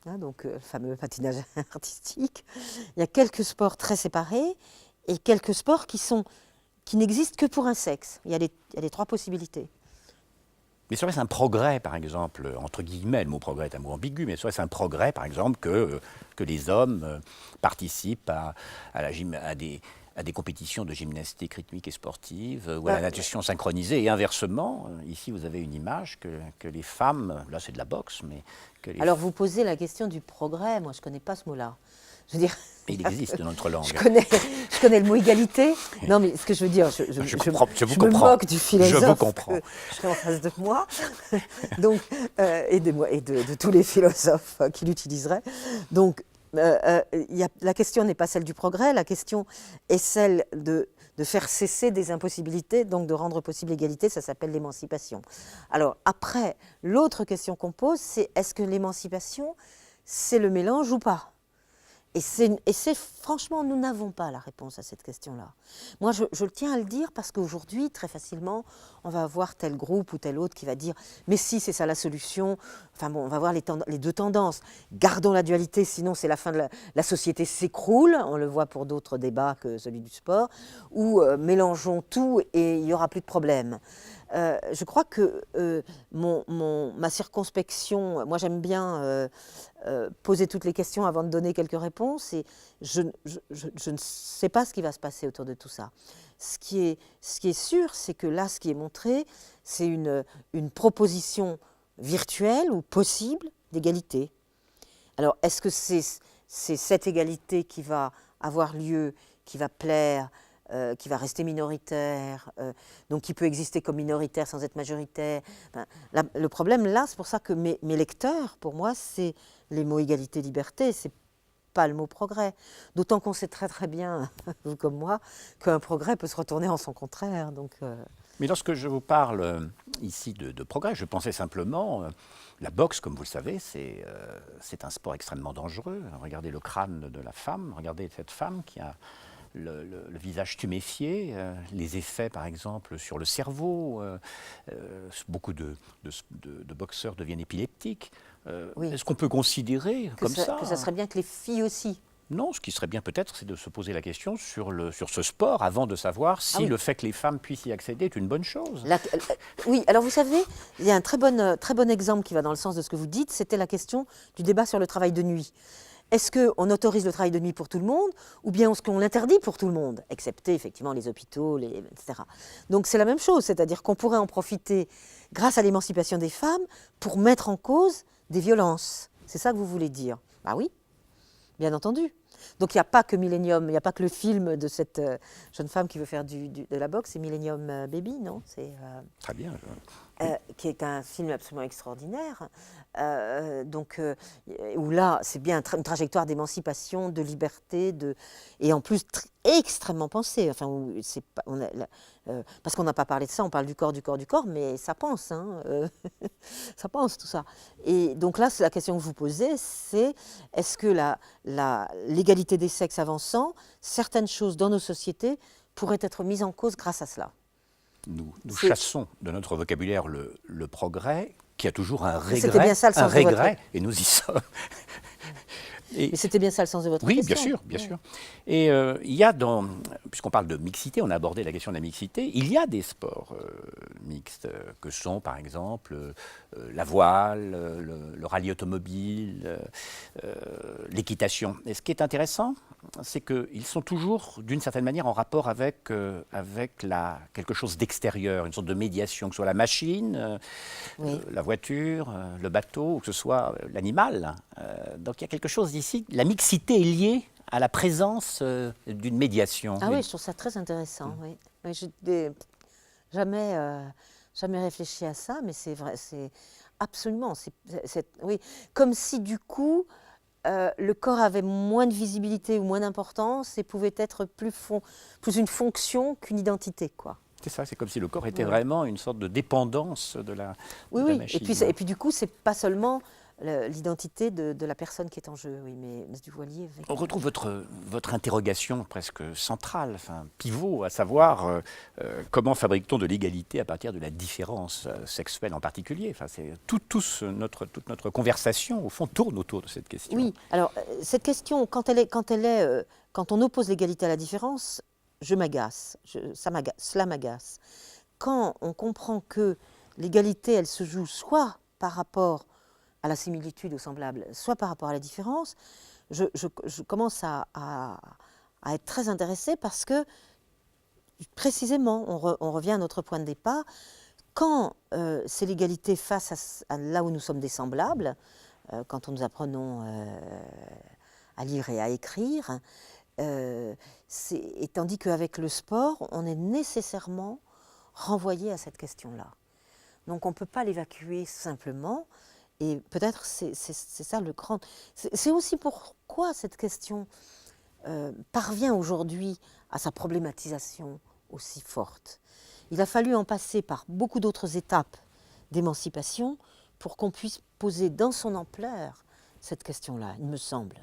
hein, donc le fameux patinage artistique. Il y a quelques sports très séparés et quelques sports qui n'existent que pour un sexe. Il y a les trois possibilités. Mais serait-ce un progrès, par exemple, entre guillemets, le mot progrès est un mot ambigu, mais serait-ce un progrès, par exemple, que les hommes participent à des compétitions de gymnastique rythmique et sportive, ou à la natation synchronisée, et inversement, ici vous avez une image que les femmes, là c'est de la boxe, mais que les Alors vous posez la question du progrès, moi je ne connais pas ce mot-là. Je veux dire, Mais il existe dans notre langue. je connais le mot égalité. Non, mais ce que je veux dire, je vous me comprends. moque du philosophe Je vous comprends. que j'ai en face de moi, donc, et de tous les philosophes qui l'utiliseraient. Donc, la question n'est pas celle du progrès, la question est celle de faire cesser des impossibilités, donc de rendre possible l'égalité, ça s'appelle l'émancipation. Alors après, l'autre question qu'on pose, c'est est-ce que l'émancipation, c'est le mélange ou pas ? Et c'est franchement, nous n'avons pas la réponse à cette question-là. Moi, je tiens à le dire parce qu'aujourd'hui, très facilement, on va avoir tel groupe ou tel autre qui va dire « mais si, c'est ça la solution ». Enfin bon, on va voir les deux tendances. Gardons la dualité, sinon c'est la fin de la société s'écroule. On le voit pour d'autres débats que celui du sport. Ou mélangeons tout et il n'y aura plus de problème. Je crois que ma circonspection, moi j'aime bien poser toutes les questions avant de donner quelques réponses, et je ne sais pas ce qui va se passer autour de tout ça. Ce qui est sûr, c'est que là, ce qui est montré, c'est une proposition virtuelle ou possible d'égalité. Alors, est-ce que c'est cette égalité qui va avoir lieu, qui va plaire, qui va rester minoritaire, donc qui peut exister comme minoritaire sans être majoritaire. Enfin, le problème là, c'est pour ça que mes lecteurs, pour moi, c'est les mots égalité, liberté, c'est pas le mot progrès. D'autant qu'on sait très très bien, vous comme moi, qu'un progrès peut se retourner en son contraire. Donc, Mais lorsque je vous parle ici de progrès, je pensais simplement, la boxe, comme vous le savez, c'est un sport extrêmement dangereux. Regardez le crâne de la femme, regardez cette femme qui a le visage tuméfié, les effets par exemple sur le cerveau, beaucoup de boxeurs deviennent épileptiques. oui. Est-ce qu'on peut considérer comme ça que ça serait bien que les filles aussi. Non, ce qui serait bien peut-être, c'est de se poser la question sur ce sport avant de savoir si le fait que les femmes puissent y accéder est une bonne chose. Oui, alors vous savez, il y a un très bon exemple qui va dans le sens de ce que vous dites, c'était la question du débat sur le travail de nuit. Est-ce qu'on autorise le travail de nuit pour tout le monde ou bien est-ce qu'on l'interdit pour tout le monde, excepté effectivement les hôpitaux, etc. Donc c'est la même chose, c'est-à-dire qu'on pourrait en profiter grâce à l'émancipation des femmes pour mettre en cause des violences. C'est ça que vous voulez dire? Bah oui, bien entendu. Donc il n'y a pas que Millennium, il n'y a pas que le film de cette jeune femme qui veut faire de la boxe, c'est Millennium Baby, non? Très bien. Qui est un film absolument extraordinaire, où là, c'est bien une trajectoire d'émancipation, de liberté, et en plus extrêmement pensée. Enfin, parce qu'on n'a pas parlé de ça, on parle du corps, mais ça pense, hein, ça pense tout ça. Et donc là, la question que vous posez, c'est est-ce que l'égalité des sexes avançant, certaines choses dans nos sociétés pourraient être mises en cause grâce à cela? Nous chassons de notre vocabulaire le progrès, qui a toujours un regret, c'était bien ça le sens de votre... et nous y sommes. Mais c'était bien ça le sens de votre question. Oui, bien sûr. Et il y a puisqu'on parle de mixité, on a abordé la question de la mixité, il y a des sports mixtes, que sont par exemple la voile, le rallye automobile, l'équitation. Et ce qui est intéressant, c'est qu'ils sont toujours, d'une certaine manière, en rapport avec quelque chose d'extérieur, une sorte de médiation, que ce soit la machine, la voiture, le bateau, ou que ce soit l'animal. Donc il y a quelque chose d'ici, la mixité est liée à la présence d'une médiation. Ah oui, je trouve ça très intéressant. Oui. Mais je n'ai jamais réfléchi à ça, mais c'est vrai, c'est absolument. Oui. Comme si du coup, le corps avait moins de visibilité ou moins d'importance et pouvait être plus une fonction qu'une identité, quoi. C'est ça, c'est comme si le corps était vraiment une sorte de dépendance de la, Oui, de la oui. machine. Et puis du coup, c'est pas seulement l'identité de la personne qui est en jeu, oui, mais du voilier. On retrouve votre interrogation presque centrale, enfin, pivot, à savoir comment fabrique-t-on de l'égalité à partir de la différence sexuelle en particulier. Enfin, toute notre conversation, au fond, tourne autour de cette question. Oui, alors cette question, quand on oppose l'égalité à la différence, je m'agace, cela m'agace. Quand on comprend que l'égalité, elle se joue soit par rapport à la similitude, au semblable, soit par rapport à la différence, je commence à être très intéressée parce que, précisément, on revient à notre point de départ, quand c'est l'égalité face à là où nous sommes des semblables, quand nous apprenons à lire et à écrire, et tandis qu'avec le sport, on est nécessairement renvoyé à cette question-là. Donc on ne peut pas l'évacuer simplement, et peut-être c'est ça le grand... C'est aussi pourquoi cette question parvient aujourd'hui à sa problématisation aussi forte. Il a fallu en passer par beaucoup d'autres étapes d'émancipation pour qu'on puisse poser dans son ampleur cette question-là, il me semble.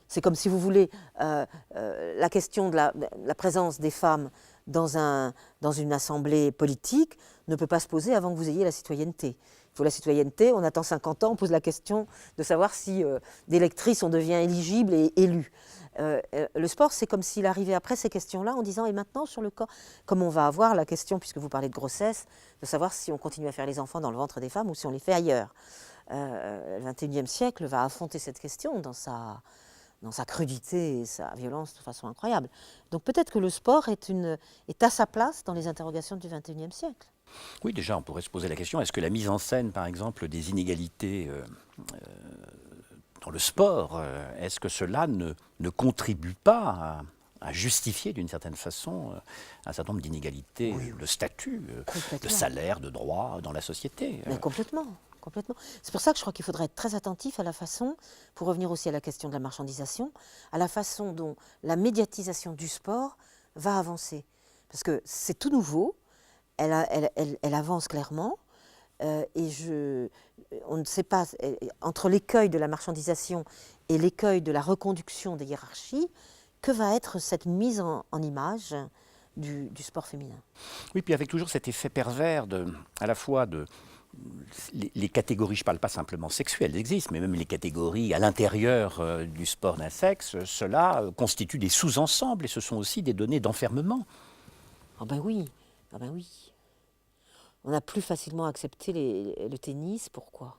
C'est comme si vous voulez la question de la présence des femmes dans une assemblée politique ne peut pas se poser avant que vous ayez la citoyenneté. Il faut la citoyenneté, on attend 50 ans, on pose la question de savoir si d'électrice on devient éligible et élu. Le sport, c'est comme s'il arrivait après ces questions-là en disant, et maintenant sur le corps, comme on va avoir la question, puisque vous parlez de grossesse, de savoir si on continue à faire les enfants dans le ventre des femmes ou si on les fait ailleurs. Le XXIe siècle va affronter cette question dans sa crudité et sa violence de façon incroyable. Donc peut-être que le sport est à sa place dans les interrogations du XXIe siècle. Oui, déjà, on pourrait se poser la question, est-ce que la mise en scène, par exemple, des inégalités dans le sport, est-ce que cela ne contribue pas à justifier d'une certaine façon un certain nombre d'inégalités de statut, de salaire, de droit dans la société? Mais complètement. C'est pour ça que je crois qu'il faudrait être très attentif à la façon, pour revenir aussi à la question de la marchandisation, à la façon dont la médiatisation du sport va avancer. Parce que c'est tout nouveau, elle avance clairement, et on ne sait pas, entre l'écueil de la marchandisation et l'écueil de la reconduction des hiérarchies, que va être cette mise en image du sport féminin. Oui, puis avec toujours cet effet pervers à la fois de... Les catégories, je ne parle pas simplement sexuelles, elles existent, mais même les catégories à l'intérieur du sport d'un sexe, cela constitue des sous-ensembles et ce sont aussi des données d'enfermement. Ah ben oui. On a plus facilement accepté le tennis, pourquoi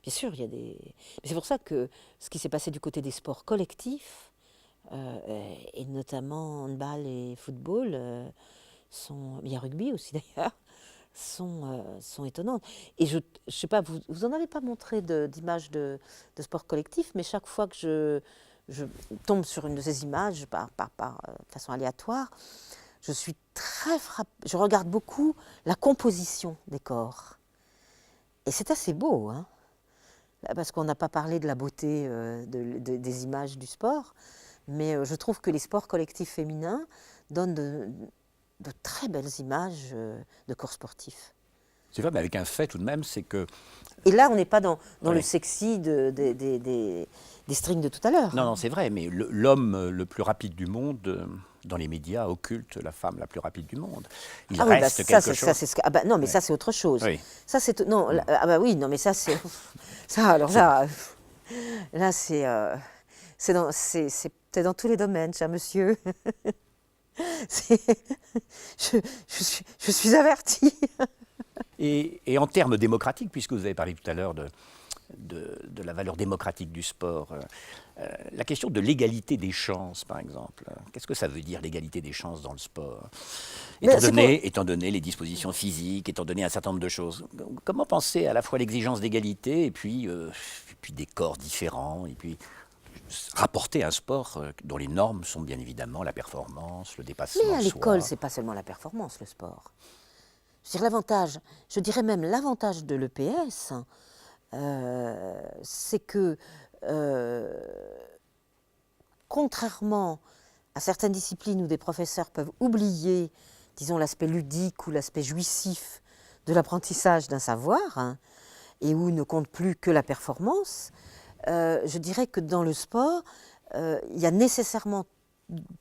Bien sûr, il y a des... C'est pour ça que ce qui s'est passé du côté des sports collectifs, et notamment handball et football, il y a rugby aussi d'ailleurs, sont étonnantes. Et je ne sais pas, vous en avez pas montré d'images de sport collectif, mais chaque fois que je tombe sur une de ces images par façon aléatoire, je suis très frappée. Je regarde beaucoup la composition des corps. Et c'est assez beau, hein, parce qu'on n'a pas parlé de la beauté des images du sport, mais je trouve que les sports collectifs féminins donnent de très belles images de corps sportifs. C'est vrai, mais avec un fait tout de même, c'est que... Et là, on n'est pas dans le sexy des strings de tout à l'heure. Non, c'est vrai, mais l'homme le plus rapide du monde, dans les médias, occulte la femme la plus rapide du monde. Il reste quelque chose... non, mais ça, c'est autre chose. Oui. Ça, c'est... Non, oui, non, mais ça, c'est... Ça, alors là... Là, c'est dans tous les domaines, cher monsieur. Je suis avertie. Et en termes démocratiques, puisque vous avez parlé tout à l'heure de la valeur démocratique du sport, la question de l'égalité des chances, par exemple, qu'est-ce que ça veut dire l'égalité des chances dans le sport, étant donné les dispositions physiques, étant donné un certain nombre de choses. Comment penser à la fois l'exigence d'égalité et puis des corps différents, et puis rapporter un sport dont les normes sont bien évidemment la performance, le dépassement de soi. Mais à l'école, c'est pas seulement la performance, le sport. Je dirais même l'avantage de l'EPS, c'est que, contrairement à certaines disciplines où des professeurs peuvent oublier, disons, l'aspect ludique ou l'aspect jouissif de l'apprentissage d'un savoir, hein, et où ne compte plus que la performance, je dirais que dans le sport, il y a nécessairement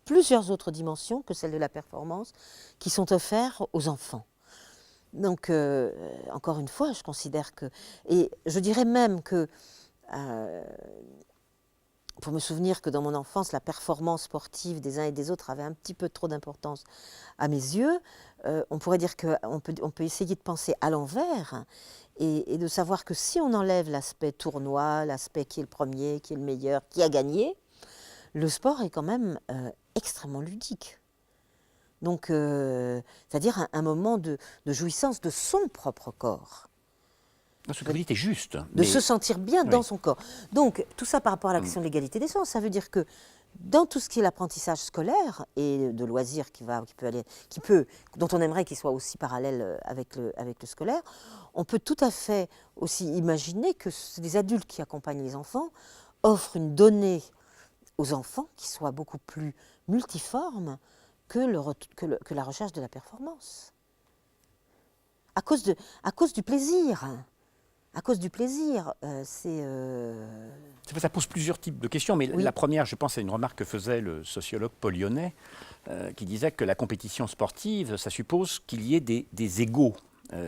plusieurs autres dimensions que celle de la performance qui sont offertes aux enfants. Donc, encore une fois, je considère que... Et je dirais même que, pour me souvenir que dans mon enfance, la performance sportive des uns et des autres avait un petit peu trop d'importance à mes yeux, on pourrait dire qu'on peut essayer de penser à l'envers et de savoir que si on enlève l'aspect tournoi, l'aspect qui est le premier, qui est le meilleur, qui a gagné, le sport est quand même extrêmement ludique. Donc, c'est-à-dire un moment de jouissance de son propre corps. Ce que vous dites est juste. De se sentir bien dans Oui. son corps. Donc, tout ça par rapport à la question de l'égalité des chances, ça veut dire que dans tout ce qui est l'apprentissage scolaire et de loisirs dont on aimerait qu'il soit aussi parallèle avec le scolaire, on peut tout à fait aussi imaginer que des adultes qui accompagnent les enfants offrent une donnée aux enfants qui soit beaucoup plus multiforme que la recherche de la performance. À cause du plaisir. À cause du plaisir, Ça pose plusieurs types de questions, mais oui. La première, je pense, à une remarque que faisait le sociologue Paul Lyonnais, qui disait que la compétition sportive, ça suppose qu'il y ait des égaux.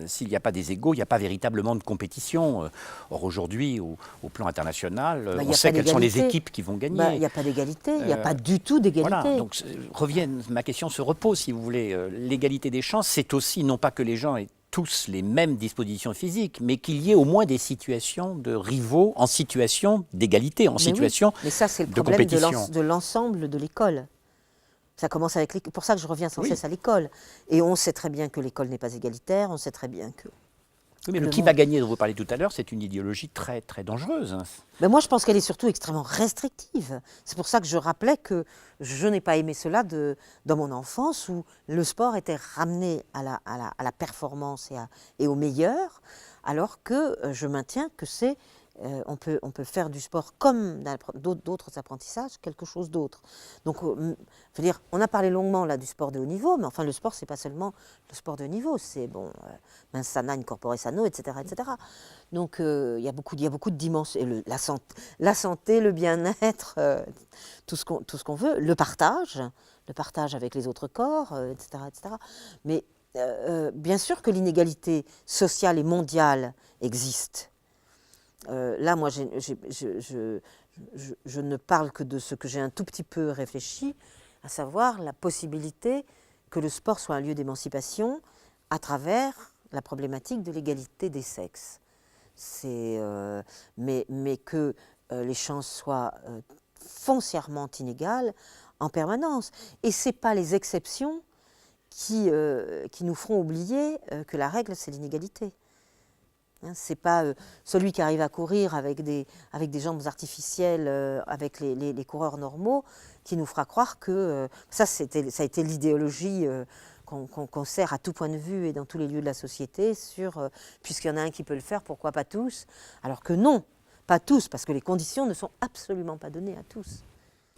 S'il n'y a pas des égaux, il n'y a pas véritablement de compétition. Or aujourd'hui, au plan international, on sait quelles sont les équipes qui vont gagner. Il n'y a pas d'égalité, il n'y a pas du tout d'égalité. Voilà, donc ma question se repose, si vous voulez. L'égalité des chances, c'est aussi non pas que les gens aient tous les mêmes dispositions physiques, mais qu'il y ait au moins des situations de rivaux en situation d'égalité, en situation mais ça, c'est le de problème compétition. de l'ensemble de l'école. Ça commence avec l'école. Pour ça que je reviens sans cesse à l'école. Et on sait très bien que l'école n'est pas égalitaire, on sait très bien que... Oui, mais le qui va gagner dont vous parlez tout à l'heure, c'est une idéologie très, très dangereuse. Ben moi, je pense qu'elle est surtout extrêmement restrictive. C'est pour ça que je rappelais que je n'ai pas aimé cela dans mon enfance, où le sport était ramené à la performance et au meilleur, alors que je maintiens que c'est... on peut faire du sport comme d'autres apprentissages, quelque chose d'autre. Donc, je veux dire, on a parlé longuement là du sport de haut niveau, mais enfin le sport, c'est pas seulement le sport de haut niveau, c'est mens sana in corpore sano, etc., etc. Donc, il y a beaucoup de dimensions, et la santé, le bien-être, tout ce qu'on veut, le partage avec les autres corps, etc., etc. Mais bien sûr que l'inégalité sociale et mondiale existe. Là, moi, je ne parle que de ce que j'ai un tout petit peu réfléchi, à savoir la possibilité que le sport soit un lieu d'émancipation à travers la problématique de l'égalité des sexes. Mais que les chances soient foncièrement inégales en permanence. Et ce n'est pas les exceptions qui nous feront oublier que la règle, c'est l'inégalité. Ce n'est pas celui qui arrive à courir avec des jambes artificielles, avec les coureurs normaux, qui nous fera croire que... ça a été l'idéologie qu'on sert à tout point de vue et dans tous les lieux de la société sur puisqu'il y en a un qui peut le faire, pourquoi pas tous? Alors que non, pas tous, parce que les conditions ne sont absolument pas données à tous.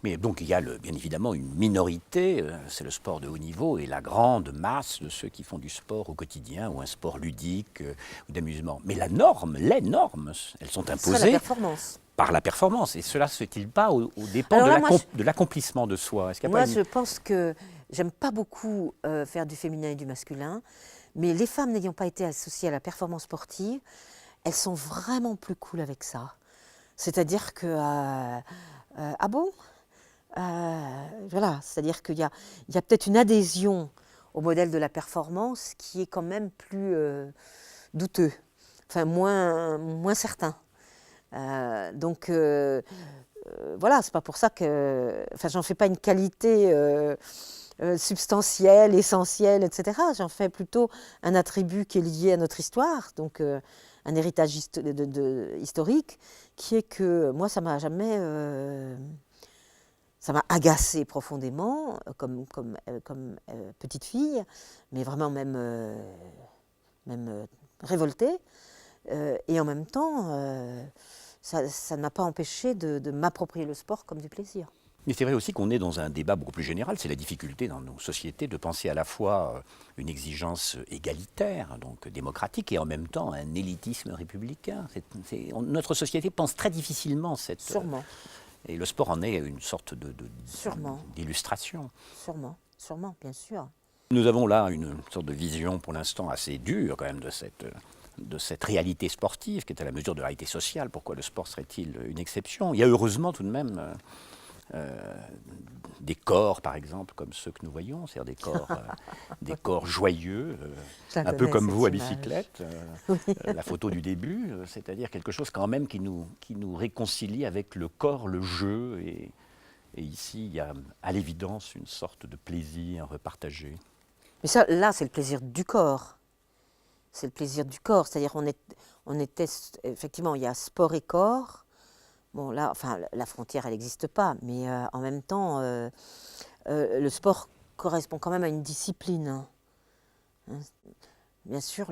Mais donc il y a bien évidemment une minorité, c'est le sport de haut niveau, et la grande masse de ceux qui font du sport au quotidien, ou un sport ludique, ou d'amusement. Mais les normes, elles sont imposées par la performance. Et cela ne se fait-il pas au dépend de l'accomplissement de soi? Je pense que j'aime pas beaucoup faire du féminin et du masculin, mais les femmes n'ayant pas été associées à la performance sportive, elles sont vraiment plus cool avec ça. C'est-à-dire que... ah bon? Voilà, c'est-à-dire qu'il y a peut-être une adhésion au modèle de la performance qui est quand même plus douteux, enfin moins certain. Donc voilà, c'est pas pour ça que, enfin, j'en fais pas une qualité substantielle, essentielle, etc. J'en fais plutôt un attribut qui est lié à notre histoire, donc un héritage historique, qui est que moi, ça m'a jamais ça m'a agacée profondément comme petite fille, mais vraiment même révoltée. Et en même temps, ça ne m'a pas empêché de m'approprier le sport comme du plaisir. Mais c'est vrai aussi qu'on est dans un débat beaucoup plus général. C'est la difficulté dans nos sociétés de penser à la fois une exigence égalitaire, donc démocratique, et en même temps un élitisme républicain. Notre société pense très difficilement cette... Sûrement. Et le sport en est une sorte Sûrement. d'illustration. Sûrement, bien sûr. Nous avons là une sorte de vision pour l'instant assez dure quand même de cette réalité sportive qui est à la mesure de la réalité sociale. Pourquoi le sport serait-il une exception? Il y a heureusement tout de même des corps, par exemple, comme ceux que nous voyons, c'est-à-dire des corps joyeux, un peu comme vous à bicyclette, la photo du début, c'est-à-dire quelque chose quand même qui nous réconcilie avec le corps, le jeu, et ici il y a à l'évidence une sorte de plaisir partagé. Mais ça, là, c'est le plaisir du corps. C'est le plaisir du corps, c'est-à-dire on était, effectivement, il y a sport et corps. Bon, là, enfin, la frontière, elle n'existe pas, mais en même temps, le sport correspond quand même à une discipline. Hein. Bien sûr,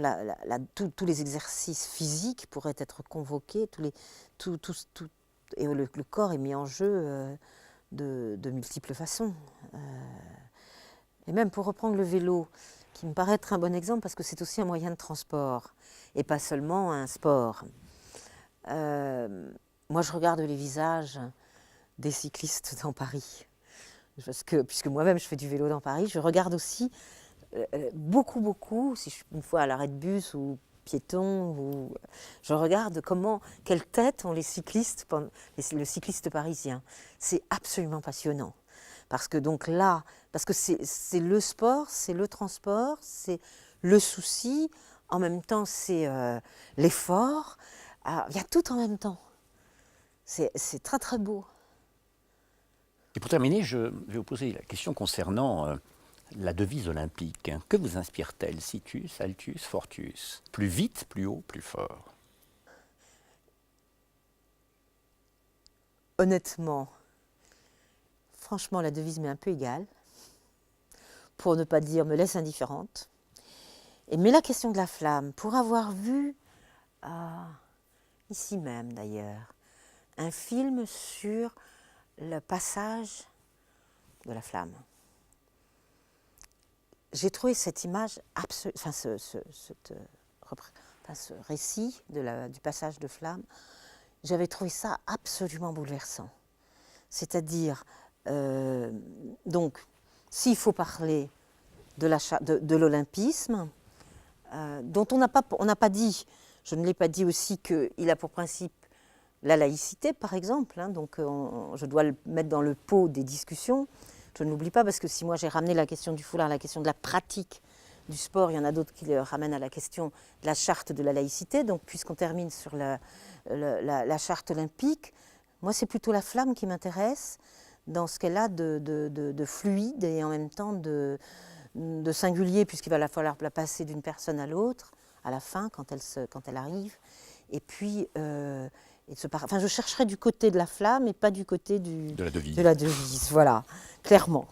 tous les exercices physiques pourraient être convoqués, et le corps est mis en jeu de multiples façons. Et même pour reprendre le vélo, qui me paraît être un bon exemple, parce que c'est aussi un moyen de transport, et pas seulement un sport. Moi, je regarde les visages des cyclistes dans Paris. Puisque moi-même, je fais du vélo dans Paris, je regarde aussi beaucoup, si je suis une fois à l'arrêt de bus ou piéton, je regarde quelle tête ont les cyclistes, le cycliste parisien. C'est absolument passionnant. Parce que c'est le sport, c'est le transport, c'est le souci, en même temps c'est l'effort. Il y a tout en même temps. C'est très très beau. Et pour terminer, je vais vous poser la question concernant la devise olympique. Que vous inspire-t-elle? Situs, Altus, Fortus? Plus vite, plus haut, plus fort? Honnêtement, franchement, la devise m'est un peu égale, pour ne pas dire me laisse indifférente. Mais la question de la flamme, pour avoir vu, ici même d'ailleurs, un film sur le passage de la flamme. J'ai trouvé cette image, ce récit du passage de flamme, j'avais trouvé ça absolument bouleversant. C'est-à-dire, donc, s'il faut parler de l'olympisme, dont on n'a pas dit, je ne l'ai pas dit aussi, qu'il a pour principe la laïcité, par exemple, hein, donc je dois le mettre dans le pot des discussions. Je ne l'oublie pas parce que si moi j'ai ramené la question du foulard, la question de la pratique du sport, il y en a d'autres qui le ramènent à la question de la charte de la laïcité. Donc puisqu'on termine sur la charte olympique, moi c'est plutôt la flamme qui m'intéresse dans ce qu'elle a de fluide et en même temps de singulier, puisqu'il va falloir la passer d'une personne à l'autre à la fin quand elle arrive. Et puis je chercherai du côté de la flamme et pas du côté de la devise, voilà, clairement.